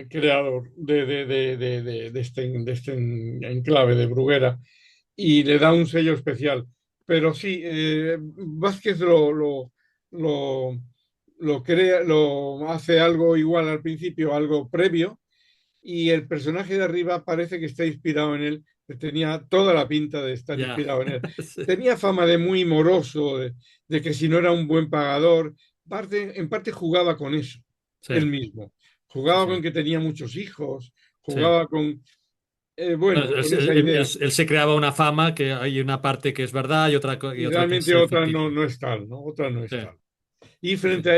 creador de este enclave de Bruguera y le da un sello especial. Pero sí, Vázquez lo, lo crea, lo hace algo igual al principio, algo previo, y el personaje de arriba parece que está inspirado en él, que tenía toda la pinta de estar Ya. inspirado en él. Sí, Tenía fama de muy moroso, de que si no era un buen pagador, en parte jugaba con eso, sí, él mismo. sí, Jugaba sí. con que tenía muchos hijos, Sí. jugaba con, Bueno, bueno, con esa idea. él se creaba una fama que hay una parte que es verdad y Y otra que es realmente otra no, ficticia. no es tal, ¿no? Otra no Sí, es tal. Y sí, frente sí.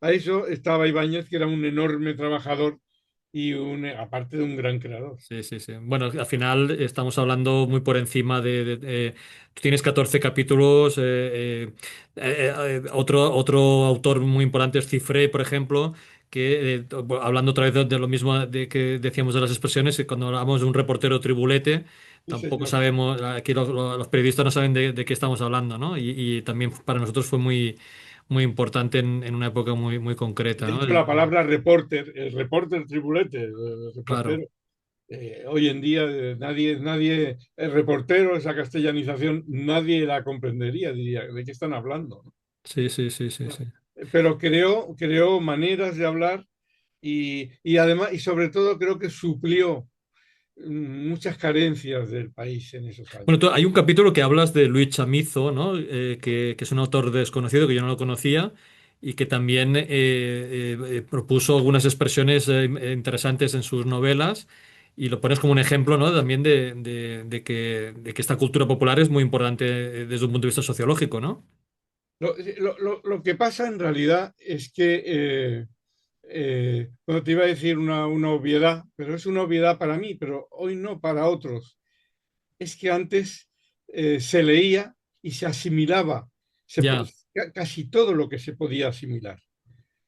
a eso estaba Ibáñez, que era un enorme trabajador y aparte de un gran creador. Sí, sí, sí. Bueno, al final estamos hablando muy por encima tú tienes 14 capítulos. Otro autor muy importante es Cifré, por ejemplo, que hablando otra vez de lo mismo de que decíamos de las expresiones, que cuando hablamos de un reportero tribulete, Sí, tampoco señor. sabemos, aquí los periodistas no saben de qué estamos hablando, ¿no? Y también para nosotros fue muy importante en una época muy concreta, De ¿no? hecho, la palabra reporter, el reporter tribulete, el Claro. reportero, hoy en día el reportero, esa castellanización, nadie la comprendería, diría, ¿de qué están hablando? Sí, sí, sí, sí, ¿No? sí. Pero creó maneras de hablar y además, y sobre todo creo que suplió muchas carencias del país en esos Bueno, años. hay un capítulo que hablas de Luis Chamizo, ¿no? Que es un autor desconocido que yo no lo conocía y que también propuso algunas expresiones interesantes en sus novelas y lo pones como un ejemplo, ¿no? También de que esta cultura popular es muy importante desde un punto de vista sociológico, ¿no? Lo que pasa en realidad es que, bueno, te iba a decir una obviedad, pero es una obviedad para mí, pero hoy no para otros. Es que antes se leía y se asimilaba Ya, casi todo lo que se podía asimilar,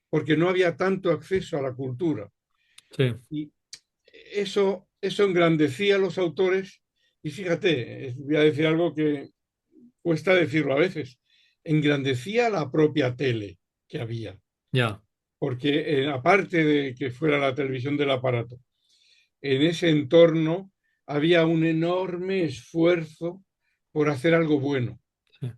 porque no había tanto acceso a la cultura. sí, Y eso engrandecía a los autores. Y fíjate, voy a decir algo que cuesta decirlo a veces, engrandecía la propia tele que había, ya. porque aparte de que fuera la televisión del aparato, en ese entorno había un enorme esfuerzo por hacer algo bueno. Sí.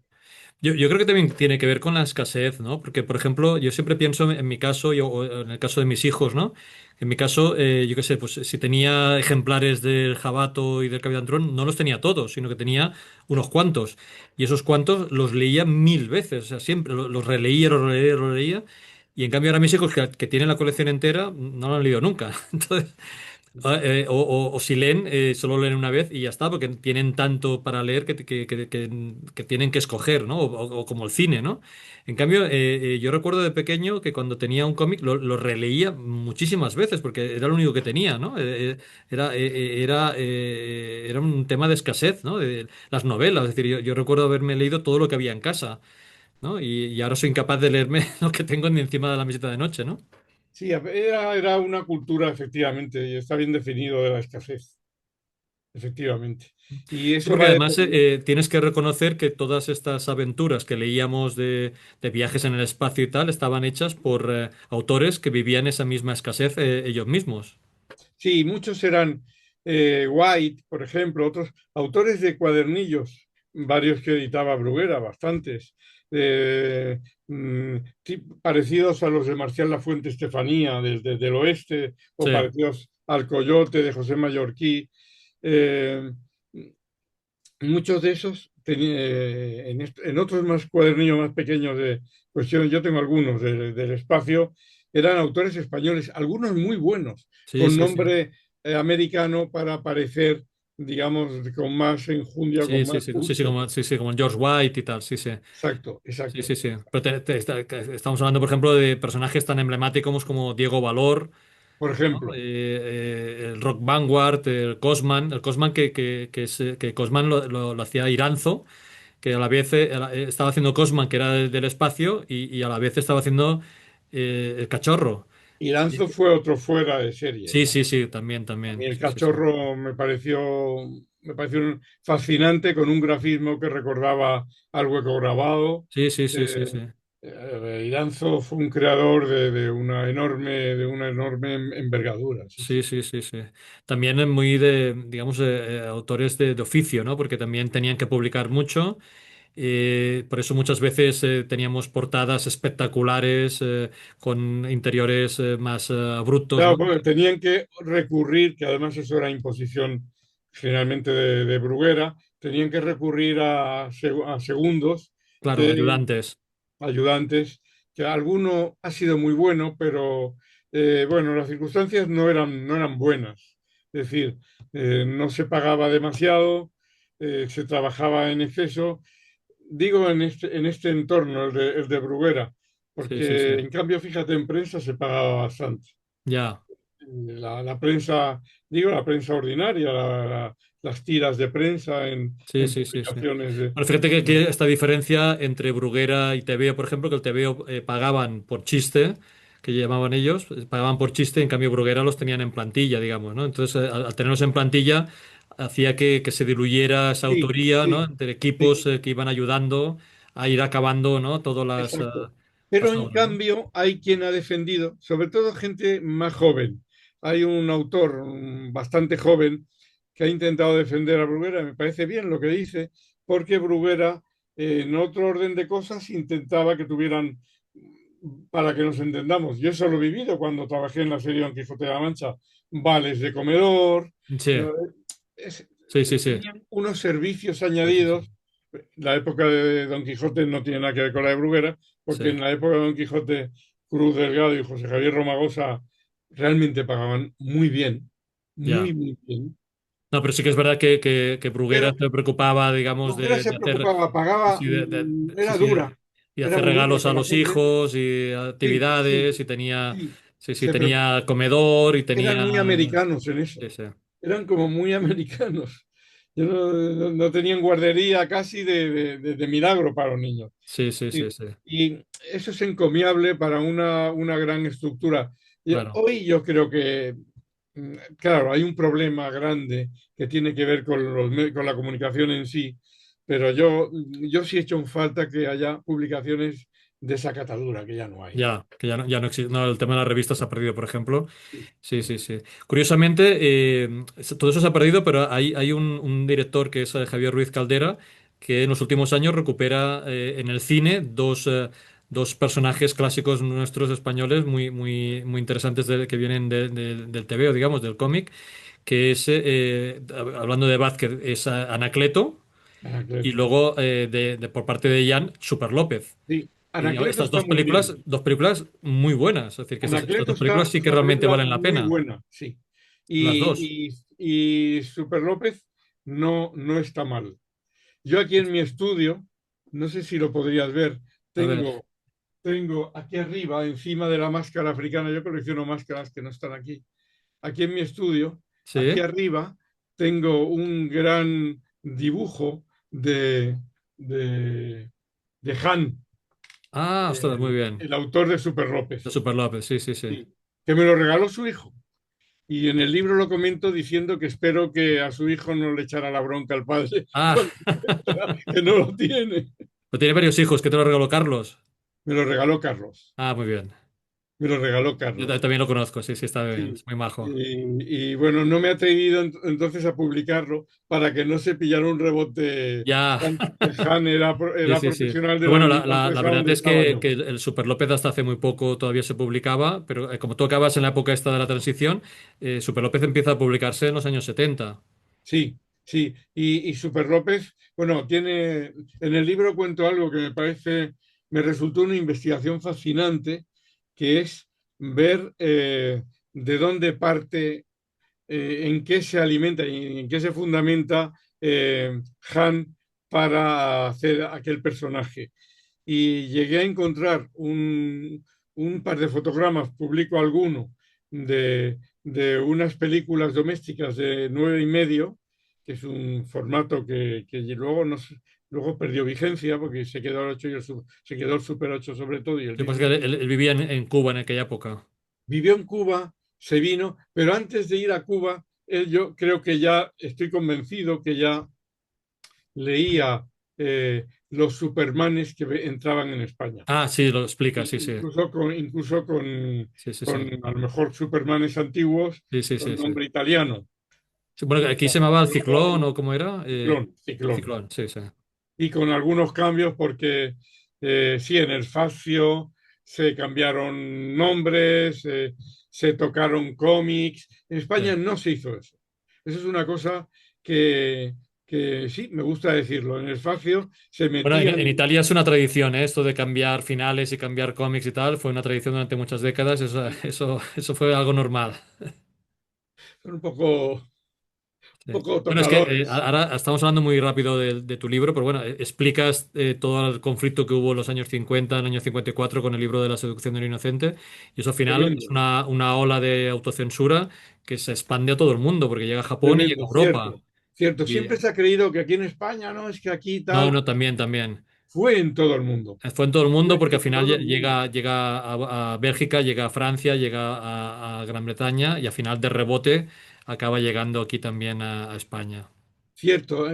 Yo creo que también tiene que ver con la escasez, ¿no? Porque, por ejemplo, yo siempre pienso en mi caso, o en el caso de mis hijos, ¿no? En mi caso, yo qué sé, pues si tenía ejemplares del Jabato y del Capitán Tron, no los tenía todos, sino que tenía unos cuantos. Y esos cuantos los leía mil veces, o sea, siempre los releía, los releía, los leía. Y en cambio ahora mis hijos que tienen la colección entera, no lo han leído nunca. Entonces, o si leen, solo leen una vez y ya está, porque tienen tanto para leer que tienen que escoger, ¿no? O como el cine, ¿no? En cambio, yo recuerdo de pequeño que cuando tenía un cómic lo releía muchísimas veces, porque era lo único que tenía, ¿no? Era un tema de escasez, ¿no? De las novelas, es decir, yo recuerdo haberme leído todo lo que había en casa, ¿no? Y ahora soy incapaz de leerme lo que tengo ni encima de la mesita de noche, ¿no? Sí, era una cultura, efectivamente, y está bien definido de la escasez, efectivamente. Y Sí, eso porque va a además depender. tienes que reconocer que todas estas aventuras que leíamos de viajes en el espacio y tal estaban hechas por autores que vivían esa misma escasez ellos mismos. Sí, muchos eran White, por ejemplo, otros autores de cuadernillos, varios que editaba Bruguera, bastantes, eh, parecidos a los de Marcial Lafuente Estefanía, del oeste, o Sí, parecidos al Coyote de José Mallorquí. Eh, Muchos de esos, en otros más cuadernillos más pequeños de cuestiones, yo tengo algunos del espacio, eran autores españoles, algunos muy buenos, sí, con sí, sí. nombre americano para aparecer, digamos, con más enjundia, Sí, con sí, más sí, pulso. sí, sí, como el George White y tal, sí, sí. Exacto, Sí, exacto. sí, sí. Pero estamos hablando, por ejemplo, de personajes tan emblemáticos como Diego Valor, Por ¿no? ejemplo, El Rock Vanguard, el Cosman que Cosman lo hacía Iranzo, que a la vez estaba haciendo Cosman, que era del espacio, y a la vez estaba haciendo el cachorro. Iranzo fue otro fuera de serie. Sí, sí, sí, también, A mí también. el Sí, sí, sí. cachorro me pareció fascinante con un grafismo que recordaba al hueco grabado. Sí, sí, sí, sí, Eh, sí. Iranzo fue un creador de una enorme envergadura. Sí, Sí, sí. sí, sí, sí. También es muy de, digamos, autores de oficio, ¿no? Porque también tenían que publicar mucho. Por eso muchas veces teníamos portadas espectaculares con interiores más brutos, ¿no? Claro, porque tenían que recurrir, que además eso era imposición generalmente de Bruguera, tenían que recurrir a segundos Claro, que ayudantes. ayudantes, que alguno ha sido muy bueno, pero bueno, las circunstancias no eran buenas. Es decir, no se pagaba demasiado, se trabajaba en exceso. Digo en este entorno, el de Bruguera, Sí, sí, sí. porque en cambio, fíjate, en prensa se pagaba bastante. Ya. La prensa, digo, la prensa ordinaria, las tiras de prensa Sí, en sí, sí, sí. publicaciones Bueno, fíjate que aquí esta diferencia entre Bruguera y TVO, por ejemplo, que el TVO pagaban por chiste, que llamaban ellos, pagaban por chiste, en cambio Bruguera los tenían en plantilla, digamos, ¿no? Entonces, al tenerlos en plantilla, hacía que se diluyera esa Sí, autoría, ¿no? sí, Entre equipos sí. que iban ayudando a ir acabando, ¿no? Todas Exacto. Pero las en obras, ¿no? cambio hay quien ha defendido, sobre todo gente más joven. Hay un autor bastante joven que ha intentado defender a Bruguera. Me parece bien lo que dice, porque Bruguera, en otro orden de cosas, intentaba que tuvieran, para que nos entendamos, yo eso lo he vivido cuando trabajé en la serie Don Quijote de la Mancha, vales de comedor, Sí, ¿no? Es- sí, sí, sí, Tenían unos servicios sí, sí, sí. añadidos. La época de Don Quijote no tiene nada que ver con la de Bruguera, Sí. porque en la época de Don Quijote, Cruz Delgado y José Javier Romagosa realmente pagaban muy bien. ya. muy bien. No, pero sí que es verdad que Bruguera Pero se preocupaba, digamos, Bruguera se de hacer, preocupaba, pagaba, sí, sí, era sí, dura, y era hacer muy dura regalos a con la los gente. hijos y Sí, sí, actividades y tenía, sí. sí, sí, Se preocup- tenía comedor y Eran tenía, muy americanos en eso. sí, sí, Eran como muy americanos. Yo no tenían guardería casi de milagro para los niños. sí, sí, Y, sí, sí, y eso es encomiable para una gran estructura. claro, Hoy yo creo que, claro, hay un problema grande que tiene que ver con con la comunicación en sí, pero yo sí he hecho en falta que haya publicaciones de esa catadura, que ya no hay. ya, que ya no existe, no, el tema de las revistas se ha perdido, por ejemplo. Sí. Sí, sí, sí. Curiosamente, todo eso se ha perdido, pero hay un director que es Javier Ruiz Caldera, que en los últimos años recupera en el cine dos personajes clásicos nuestros españoles muy, muy, muy interesantes que vienen del TVO, digamos, del cómic, que es, hablando de Vázquez, es Anacleto, y Anacleto. luego por parte de Jan, Super López. Sí, Y Anacleto estas está muy bien. dos películas muy buenas. Es decir, que estas Anacleto dos películas sí es que una realmente película valen la muy pena. buena, sí. Las dos. Y Super López no está mal. Yo aquí en mi estudio, no sé si lo podrías ver, A ver. tengo, tengo aquí arriba, encima de la máscara africana, yo colecciono máscaras que no están aquí. Aquí en mi estudio, aquí Sí. arriba, tengo un gran dibujo de, de Han, Ah, ostras, muy bien. el autor de Super De López, Super López, sí, sí, sí. sí, que me lo regaló su hijo. Y en el libro lo comento diciendo que espero que a su hijo no le echara la bronca al padre Ah, cuando que no lo tiene. pero tiene varios hijos, que te lo regaló Carlos. Me lo regaló Carlos. Ah, muy bien. Me lo regaló Yo Carlos. también lo conozco, sí, sí, está bien, Sí. es muy majo. Bueno, no me he atrevido entonces a publicarlo para que no se pillara un rebote. Ya, Han sí, era sí, sí. profesional de Pero la bueno, misma la empresa verdad donde es estaba yo. que el Super López hasta hace muy poco todavía se publicaba, pero como tú acabas en la época esta de la transición, Super López empieza a publicarse en los años 70. Sí, sí. Y Super López, bueno, tiene, en el libro cuento algo que me parece, me resultó una investigación fascinante, que es ver de dónde parte, en qué se alimenta y en qué se fundamenta Han para hacer aquel personaje. Y llegué a encontrar un par de fotogramas, publico alguno, de unas películas domésticas de 9,5, que es un formato que luego, luego perdió vigencia porque se quedó el 8 y se quedó el Super 8 sobre todo y el Lo que pasa es Disney. que él vivía en Cuba en aquella época. Vivió en Cuba, se vino, pero antes de ir a Cuba, yo creo que ya estoy convencido que ya leía los Supermanes que entraban en España. Ah, sí, lo explica, sí, sí. Incluso Sí, sí, con sí. a lo mejor Supermanes antiguos Sí, sí, con sí, sí. nombre italiano. Sí, bueno, aquí se llamaba el Ciclón, ¿o cómo era? Ciclón. Ciclón, sí, sí. Y con algunos cambios porque sí, en el Facio se cambiaron nombres, se tocaron cómics. En España Sí. no se hizo eso. Eso es una cosa que, que sí, me gusta decirlo. En el Facio se Bueno, metían, en Italia es una tradición, ¿eh? Esto de cambiar finales y cambiar cómics y tal, fue una tradición durante muchas décadas, eso fue algo normal. son Sí. un poco Bueno, es que tocadores. ahora estamos hablando muy rápido de tu libro, pero bueno, explicas todo el conflicto que hubo en los años 50, en el año 54, con el libro de la seducción del inocente, y eso al final es Tremendo, una ola de autocensura que se expande a todo el mundo, porque llega a Japón y llega a tremendo, Europa. cierto. Cierto, Y, siempre se ha creído que aquí en España, no, es que aquí no, tal, no, también, también. fue en todo el mundo. Fue en todo el mundo Fue porque al en final todo el mundo. llega a Bélgica, llega a Francia, llega a Gran Bretaña y al final de rebote acaba llegando aquí también a España. Cierto,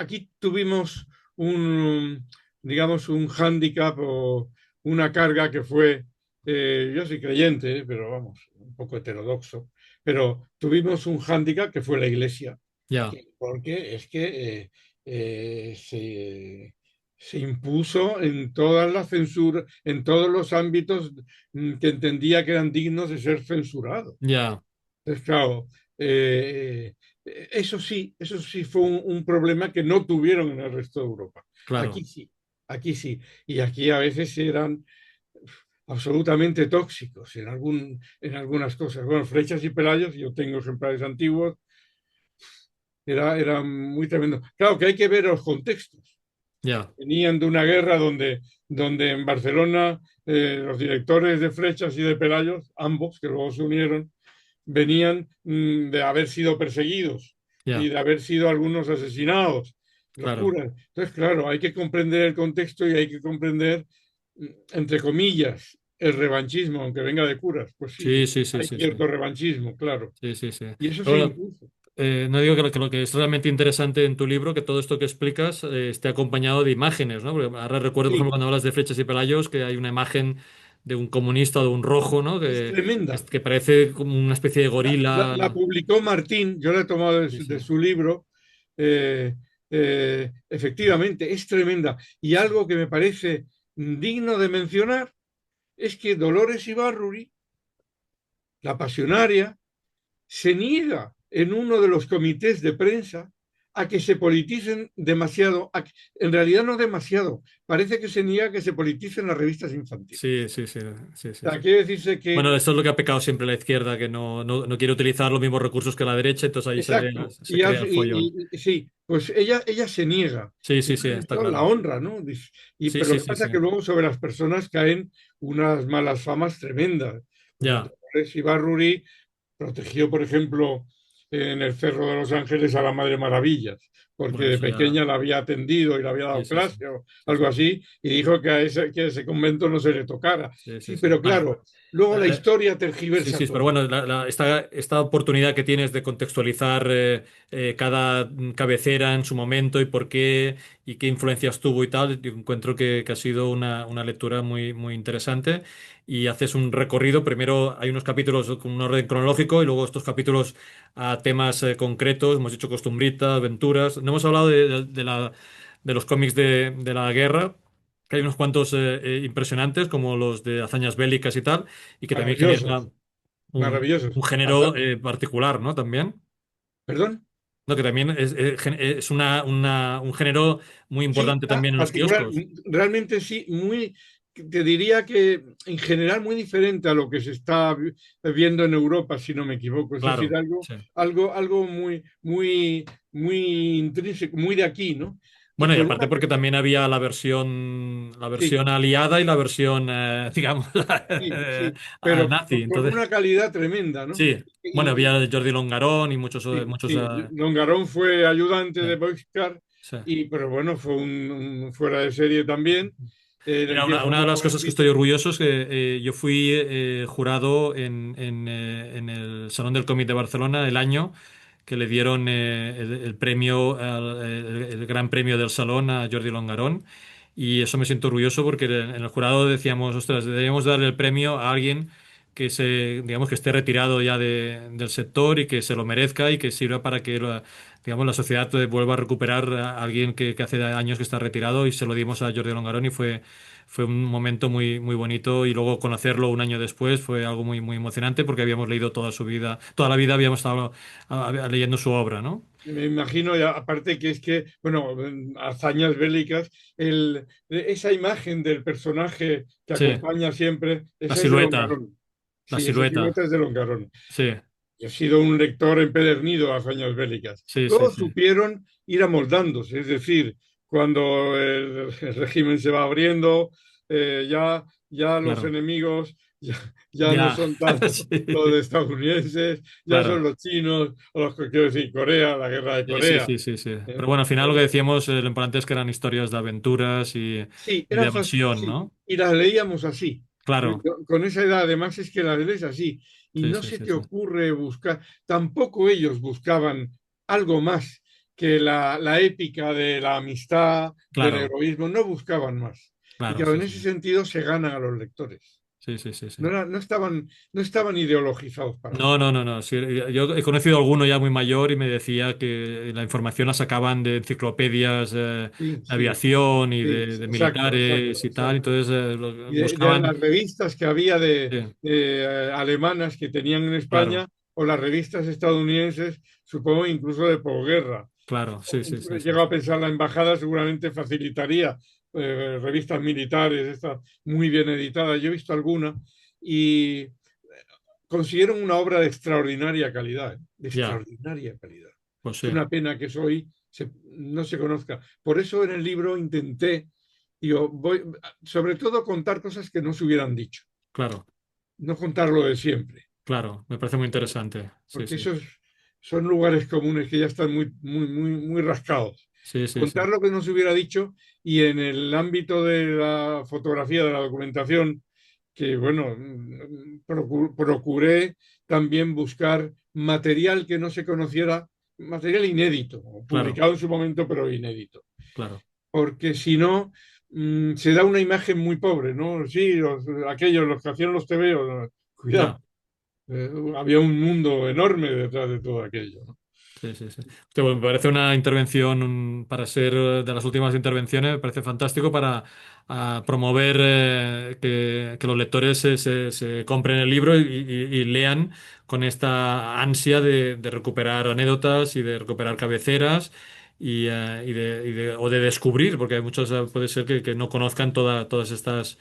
aquí tuvimos un, digamos, un hándicap o una carga que fue, yo soy creyente, pero vamos, un poco heterodoxo, pero tuvimos un hándicap que fue la Iglesia, Ya, porque es que se impuso en todas las censuras, en todos los ámbitos que entendía que eran dignos de ser censurados. ya, Entonces, claro, eso sí fue un problema que no tuvieron en el resto de Europa. claro. Aquí sí, aquí sí. Y aquí a veces eran, absolutamente tóxicos en algunas cosas. Bueno, Flechas y Pelayos, yo tengo ejemplares antiguos, era muy tremendo. Claro que hay que ver los contextos. Ya, Venían de una guerra donde en Barcelona los directores de Flechas y de Pelayos, ambos, que luego se unieron, venían de haber sido perseguidos y ya, de haber sido algunos asesinados, los claro. curas. Entonces, claro, hay que comprender el contexto y hay que comprender, entre comillas, el revanchismo, aunque venga de curas. Pues sí, Sí, sí, sí, hay sí, sí. cierto revanchismo, claro. Sí, sí, sí. Y eso se Pero bueno, impuso. no digo que lo que es realmente interesante en tu libro, que todo esto que explicas esté acompañado de imágenes, ¿no? Porque ahora recuerdo, por ejemplo, Sí, cuando hablas de Flechas y Pelayos, que hay una imagen de un comunista o de un rojo, ¿no? es tremenda. Que parece como una especie de gorila. La publicó Martín, yo la he tomado Sí, de sí, su libro. eh, Efectivamente, es tremenda. Y sí, algo que me parece digno de mencionar es que Dolores Ibarruri, la pasionaria, se niega en uno de los comités de prensa a que se politicen demasiado, en realidad no demasiado, parece que se niega a que se politicen las revistas infantiles. sí, sí, sí, sí, O sí, sea, sí. quiere decirse que, Bueno, esto es lo que ha pecado siempre la izquierda, que no quiere utilizar los mismos recursos que la derecha, entonces ahí exacto, se crea el follón. sí, pues ella se niega. Sí, Y sí, sí, bueno, está eso la claro. honra, ¿no? Sí, Pero lo sí, que sí, pasa sí. es que luego sobre las personas caen unas malas famas tremendas. Pues Ya, Dolores Ibarruri protegió, por ejemplo, en el Cerro de los Ángeles a la Madre Maravillas, porque bueno, de eso ya. pequeña la había atendido y le había Sí, dado sí, sí. clase o Sí, algo sí. así, y dijo que a ese convento no se le tocara. Sí, sí, Sí, sí. pero Bueno, claro, luego la eh, historia sí, tergiversa sí, pero todo. bueno, esta oportunidad que tienes de contextualizar cada cabecera en su momento y por qué y qué influencias tuvo y tal, yo encuentro que ha sido una lectura muy, muy interesante y haces un recorrido. Primero hay unos capítulos con un orden cronológico y luego estos capítulos a temas concretos. Hemos dicho costumbrita, aventuras. No hemos hablado de los cómics de la guerra, que hay unos cuantos impresionantes, como los de hazañas bélicas y tal, y que también Maravillosos, genera maravillosos. un género Hasta- particular, ¿no? También. ¿Perdón? No, que también es un género muy Sí, importante también en los particular, kioscos. realmente sí, muy, te diría que en general muy diferente a lo que se está viendo en Europa, si no me equivoco. Es decir, Claro, sí. algo muy intrínseco, muy de aquí, ¿no? Y Bueno, y con aparte una, porque también había la sí, versión aliada y la versión, digamos, sí, pero nazi. con Entonces, una calidad tremenda, ¿no? sí. Bueno, Y, había Jordi Longarón y muchos, sí, muchos, sí, Longarón fue ayudante sí, de Boixcar, sí. pero bueno, fue un fuera de serie también. Mira, Empieza una de como las cosas que estoy jovencito. orgulloso es que yo fui jurado en el Salón del Cómic de Barcelona el año que le dieron el premio, el gran premio del salón a Jordi Longarón. Y eso me siento orgulloso porque en el jurado decíamos, ostras, deberíamos darle el premio a alguien que digamos, que esté retirado ya del sector y que se lo merezca y que sirva para que digamos, la sociedad vuelva a recuperar a alguien que hace años que está retirado y se lo dimos a Jordi Longarón y fue un momento muy, muy bonito y luego conocerlo un año después fue algo muy, muy emocionante porque habíamos leído toda su vida, toda la vida habíamos estado leyendo su obra, ¿no? Me imagino, y aparte que es que, bueno, hazañas bélicas, esa imagen del personaje que Sí, acompaña siempre, la esa es de silueta, Longarón. la Sí, esa silueta, silueta es de Longarón. sí, Y he sido un lector empedernido a hazañas bélicas. sí, sí, Luego sí, supieron ir amoldándose, es decir, cuando el régimen se va abriendo, ya los claro, enemigos ya no ya, son tanto los sí, estadounidenses, ya son claro. los chinos, o los que quiero decir, Corea, la guerra de Sí, sí, Corea. sí, sí, sí. ¿Eh? Pero bueno, al final lo que decíamos, lo importante es que eran historias de aventuras Sí, y de evasión, sí, ¿no? y las leíamos así. Claro, Con esa edad, además, es que las lees así. Y sí, no sí, se sí, te sí. ocurre buscar, tampoco ellos buscaban algo más que la épica de la amistad, del Claro, heroísmo, no buscaban más. Y claro, claro, sí, en sí. ese sentido se ganan a los lectores. Sí, sí, sí, sí. No estaban ideologizados para No, nada. no, no, no. Sí, yo he conocido a alguno ya muy mayor y me decía que la información la sacaban de enciclopedias Sí, de sí, aviación y sí, de exacto, exacto, militares y tal. exacto. Entonces Y de buscaban. las revistas que había Sí, alemanas que tenían en claro, España o las revistas estadounidenses, supongo incluso de posguerra. claro, sí, sí, sí, sí. Llego a pensar la embajada seguramente facilitaría, revistas militares, estas muy bien editadas, yo he visto algunas, y consiguieron una obra de extraordinaria calidad, de Ya, extraordinaria calidad. pues Es sí, una pena que eso hoy no se conozca. Por eso en el libro intenté, digo, sobre todo contar cosas que no se hubieran dicho, claro, no contar lo de siempre, claro, me parece muy interesante. Sí, porque sí, esos son lugares comunes que ya están muy rascados. sí, sí, sí, Contar lo que no se hubiera dicho, y en el ámbito de la fotografía, de la documentación, que bueno, procuré también buscar material que no se conociera, material inédito, claro, publicado en su momento, pero inédito, claro, porque si no, se da una imagen muy pobre, ¿no? Sí, aquellos, los que hacían los tebeos, ¿no? ya. Cuidado, había un mundo enorme detrás de todo aquello, ¿no? Sí, sí, sí. Hostia, pues me parece una intervención para ser de las últimas intervenciones, me parece fantástico para promover que los lectores se compren el libro y lean con esta ansia de recuperar anécdotas y de recuperar cabeceras o de descubrir, porque hay muchos, puede ser que no conozcan todas estas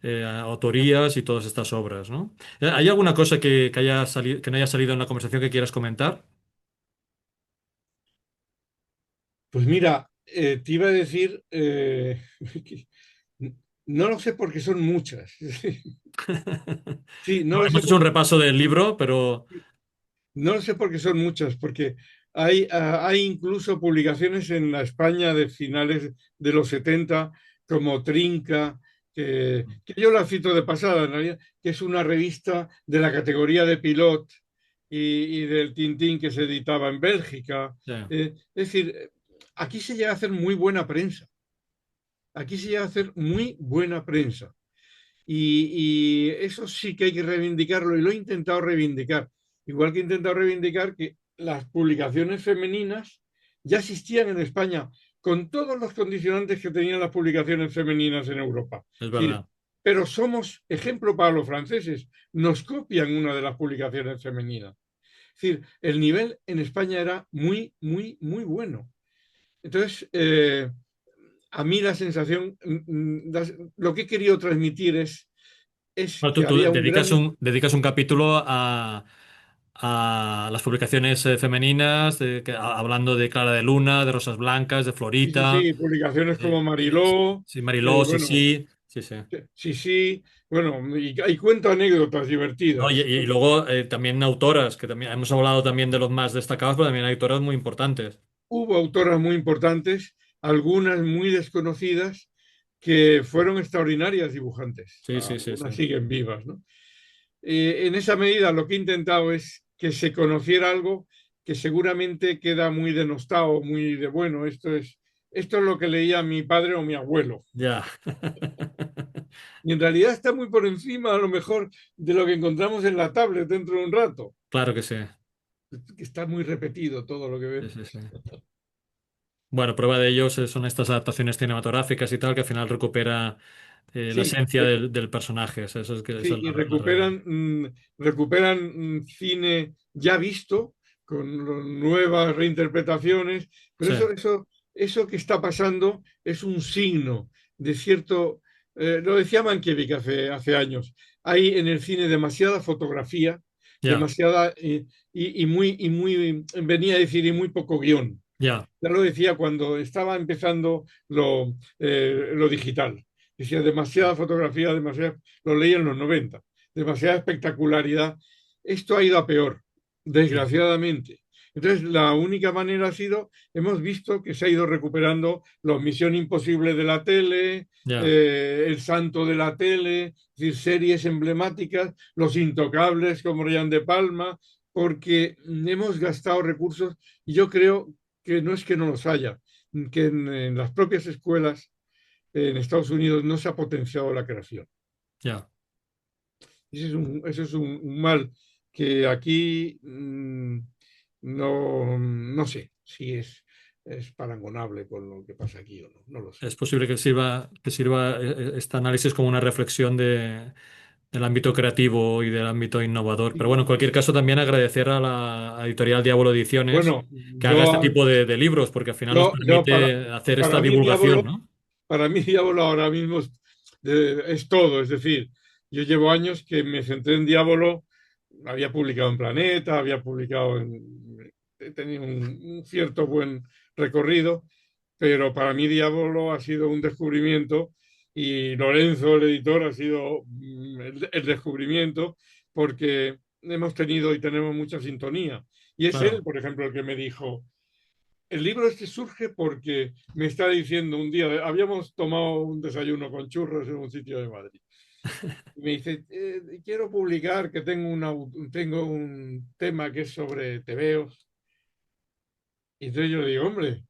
autorías y todas estas obras, ¿no? ¿Hay alguna cosa que haya que no haya salido en la conversación que quieras comentar? Pues mira, te iba a decir, que no lo sé porque son muchas. Sí, no No, lo sé hemos hecho un porque, repaso del libro, pero no lo sé porque son muchas, porque hay incluso publicaciones en la España de finales de los 70 como Trinca, que yo la cito de pasada, en realidad, que es una revista de la categoría de Pilot y del Tintín que se editaba en Bélgica. sí, Es decir, aquí se llega a hacer muy buena prensa. Aquí se llega a hacer muy buena prensa. Y eso sí que hay que reivindicarlo, y lo he intentado reivindicar. Igual que he intentado reivindicar que las publicaciones femeninas ya existían en España, con todos los condicionantes que tenían las publicaciones femeninas en Europa. es Es decir, verdad. pero somos ejemplo para los franceses, nos copian una de las publicaciones femeninas. Es decir, el nivel en España era muy bueno. Entonces, a mí la sensación, lo que he querido transmitir es Bueno, que tú había un gran... dedicas un capítulo a las publicaciones femeninas, hablando de Clara de Luna, de Rosas Blancas, de Sí, sí, Florita, sí, publicaciones como sí, Mariló, sí, Mariló, sí, bueno, sí, sí, sí. sí, sí, bueno, y cuento anécdotas No, divertidas. y luego también autoras, que también hemos hablado también de los más destacados, pero también hay autoras muy importantes. Hubo autoras muy importantes, algunas muy desconocidas, que fueron extraordinarias dibujantes. Sí, sí, sí, sí. Algunas siguen vivas, ¿no? En esa medida lo que he intentado es que se conociera algo que seguramente queda muy denostado, muy de bueno, esto es lo que leía mi padre o mi abuelo. Ya. Y en realidad está muy por encima, a lo mejor, de lo que encontramos en la tablet dentro de un rato. Claro que sí. Está muy repetido todo lo que Sí, sí, vemos. sí. Bueno, prueba de ello son estas adaptaciones cinematográficas y tal, que al final recupera la Sí, esencia del personaje. O sea, eso es, esa sí, es y la realidad. recuperan cine ya visto, con nuevas reinterpretaciones, pero Sí, eso que está pasando es un signo de cierto, lo decía Mankiewicz hace años, hay en el cine demasiada fotografía, ya, demasiada, venía a decir, y muy poco guión. ya, Ya lo decía cuando estaba empezando lo digital. Decía demasiada fotografía, demasiada, lo leí en los 90, demasiada espectacularidad. Esto ha ido a peor, sí, desgraciadamente. Entonces, la única manera ha sido, hemos visto que se ha ido recuperando los Misión Imposible de la tele, ya, El Santo de la tele, es decir, series emblemáticas, Los Intocables como Brian De Palma, porque hemos gastado recursos, y yo creo que no es que no los haya, que en las propias escuelas en Estados Unidos no se ha potenciado la creación. ya. Ese es un mal que aquí no sé si es parangonable con lo que pasa aquí o no, no lo sé. Es posible que sirva este análisis como una reflexión del ámbito creativo y del ámbito innovador. Pero bueno, en cualquier caso, también agradecer a la editorial Diablo Ediciones Bueno, que haga este yo, tipo de libros, porque al final nos yo permite hacer esta para mí divulgación, Diablo, ¿no? para mí Diablo ahora mismo es todo. Es decir, yo llevo años que me centré en Diablo, había publicado en Planeta, había publicado en... He tenido un cierto buen recorrido, pero para mí Diablo ha sido un descubrimiento y Lorenzo, el editor, ha sido el descubrimiento porque hemos tenido y tenemos mucha sintonía. Y es él, Claro. por ejemplo, el que me dijo, el libro este surge porque me está diciendo un día, habíamos tomado un desayuno con churros en un sitio de Madrid. Y me dice, quiero publicar que tengo un tema que es sobre tebeos. Y entonces yo le digo, hombre,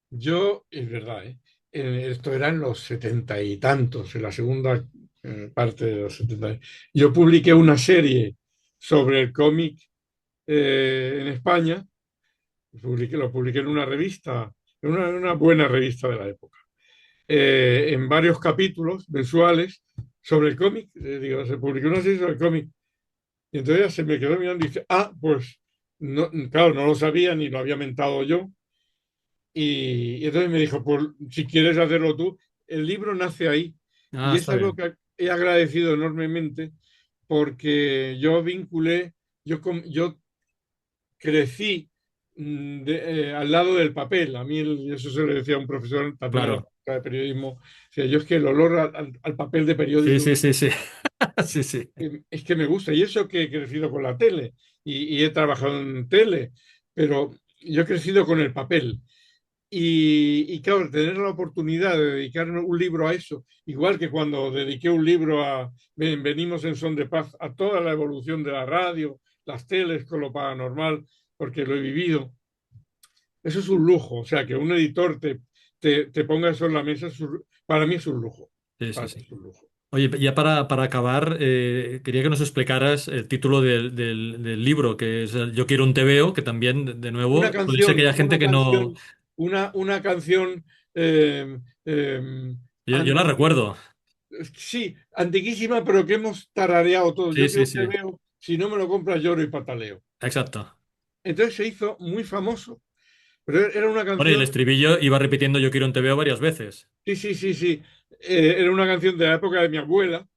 yo, es verdad, ¿eh? Esto era en los setenta y tantos, en la segunda parte de los setenta. Yo publiqué una serie sobre el cómic en España, lo publiqué en una revista, en una buena revista de la época, en varios capítulos mensuales sobre el cómic. Digo, se publicó una serie sobre el cómic. Y entonces ella se me quedó mirando y dice, ah, pues, no, claro, no lo sabía ni lo había mentado yo. Y entonces me dijo, pues si quieres hacerlo tú, el libro nace ahí. Ah, Y es está algo bien. que he agradecido enormemente porque yo vinculé, yo crecí al lado del papel. A mí, eso se le decía a un profesor también en la Claro. facultad de periodismo, decía, yo es que el olor al papel de Sí, periódico sí, sí, sí. Sí, sí. es que me gusta. Y eso que he crecido con la tele y he trabajado en tele, pero yo he crecido con el papel. Y claro, tener la oportunidad de dedicar un libro a eso, igual que cuando dediqué un libro a Venimos en Son de Paz, a toda la evolución de la radio, las teles con lo paranormal, porque lo he vivido, eso es un lujo. O sea, que un editor te ponga eso en la mesa, para mí es un lujo. Sí, sí, Para mí sí. es un lujo. Oye, ya para acabar, quería que nos explicaras el título del libro, que es Yo quiero un tebeo, que también, de Una nuevo, puede ser que canción, haya gente una que no... canción, una canción. eh, eh, Yo la recuerdo. Sí, antiquísima, pero que hemos tarareado todos. Sí, Yo sí, creo que sí. veo, si no me lo compras, lloro y pataleo. Exacto. Entonces se hizo muy famoso, pero era una Bueno, y el canción, estribillo iba repitiendo Yo quiero un tebeo varias veces. sí, sí, sí, sí, era una canción de la época de mi abuela,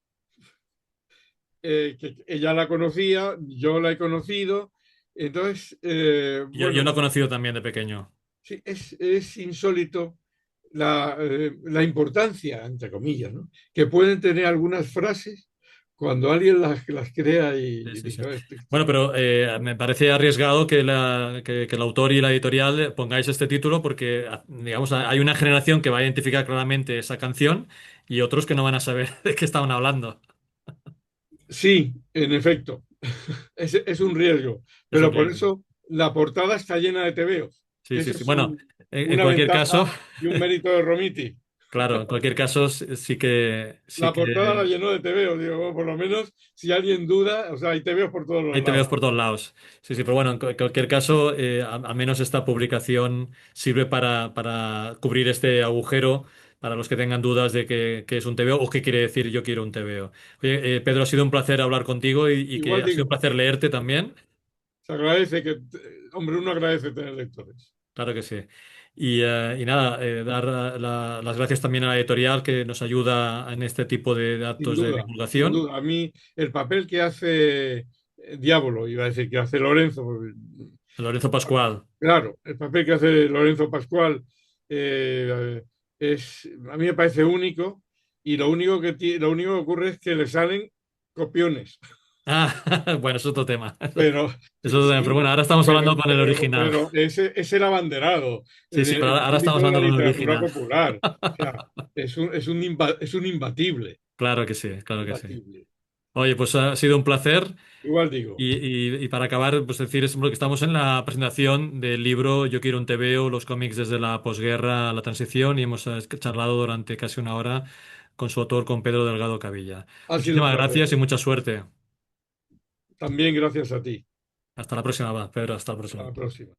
que ella la conocía, yo la he conocido. Entonces, Yo bueno, lo he conocido también de pequeño. sí, es insólito la importancia, entre comillas, ¿no? Que pueden tener algunas frases cuando alguien las crea Sí, y sí, sí. dice, Bueno, pero me parece arriesgado que el autor y la editorial pongáis este título porque, digamos, hay una generación que va a identificar claramente esa canción y otros que no van a saber de qué estaban hablando. sí, en efecto, es un riesgo, Es un pero por riesgo. eso la portada está llena de tebeos, Sí, que sí, eso sí. es Bueno, en una cualquier ventaja caso, y un mérito de Romiti. claro, en cualquier caso sí La portada la que llenó de tebeos, digo, bueno, por lo menos si alguien duda, o sea, hay tebeos por todos los hay tebeos lados. por todos lados. Sí, sí, pero bueno, en cualquier caso, al menos esta publicación sirve para cubrir este agujero para los que tengan dudas de qué es un TVO o qué quiere decir yo quiero un TVO. Oye, Pedro, ha sido un placer hablar contigo y que Igual ha sido un digo, placer leerte también. se agradece que, hombre, uno agradece tener lectores, Claro que sí. Y nada, dar las gracias también a la editorial que nos ayuda en este tipo de sin actos de duda, sin divulgación. duda. A mí el papel que hace Diablo, iba a decir que hace Lorenzo, Lorenzo Pascual. claro, el papel que hace Lorenzo Pascual eh, a mí me parece único y lo único que ocurre es que le salen copiones, Ah, bueno, es otro tema. pero Es otro tema. Pero sí, bueno, ahora estamos hablando con el original. pero ese es el abanderado Sí, sí, pero en el ahora estamos ámbito de la hablando con el literatura original. popular. O sea, es un imbatible, Claro que sí, claro que sí. imbatible. Oye, pues ha sido un placer. Igual digo, Y para acabar, pues decir, es porque estamos en la presentación del libro Yo quiero un TVO, los cómics desde la posguerra a la transición, y hemos charlado durante casi una hora con su autor, con Pedro Delgado Cavilla. ha sido un Muchísimas placer. gracias y mucha suerte. También gracias a ti. Hasta la próxima, va, Pedro, hasta la Hasta próxima. la próxima.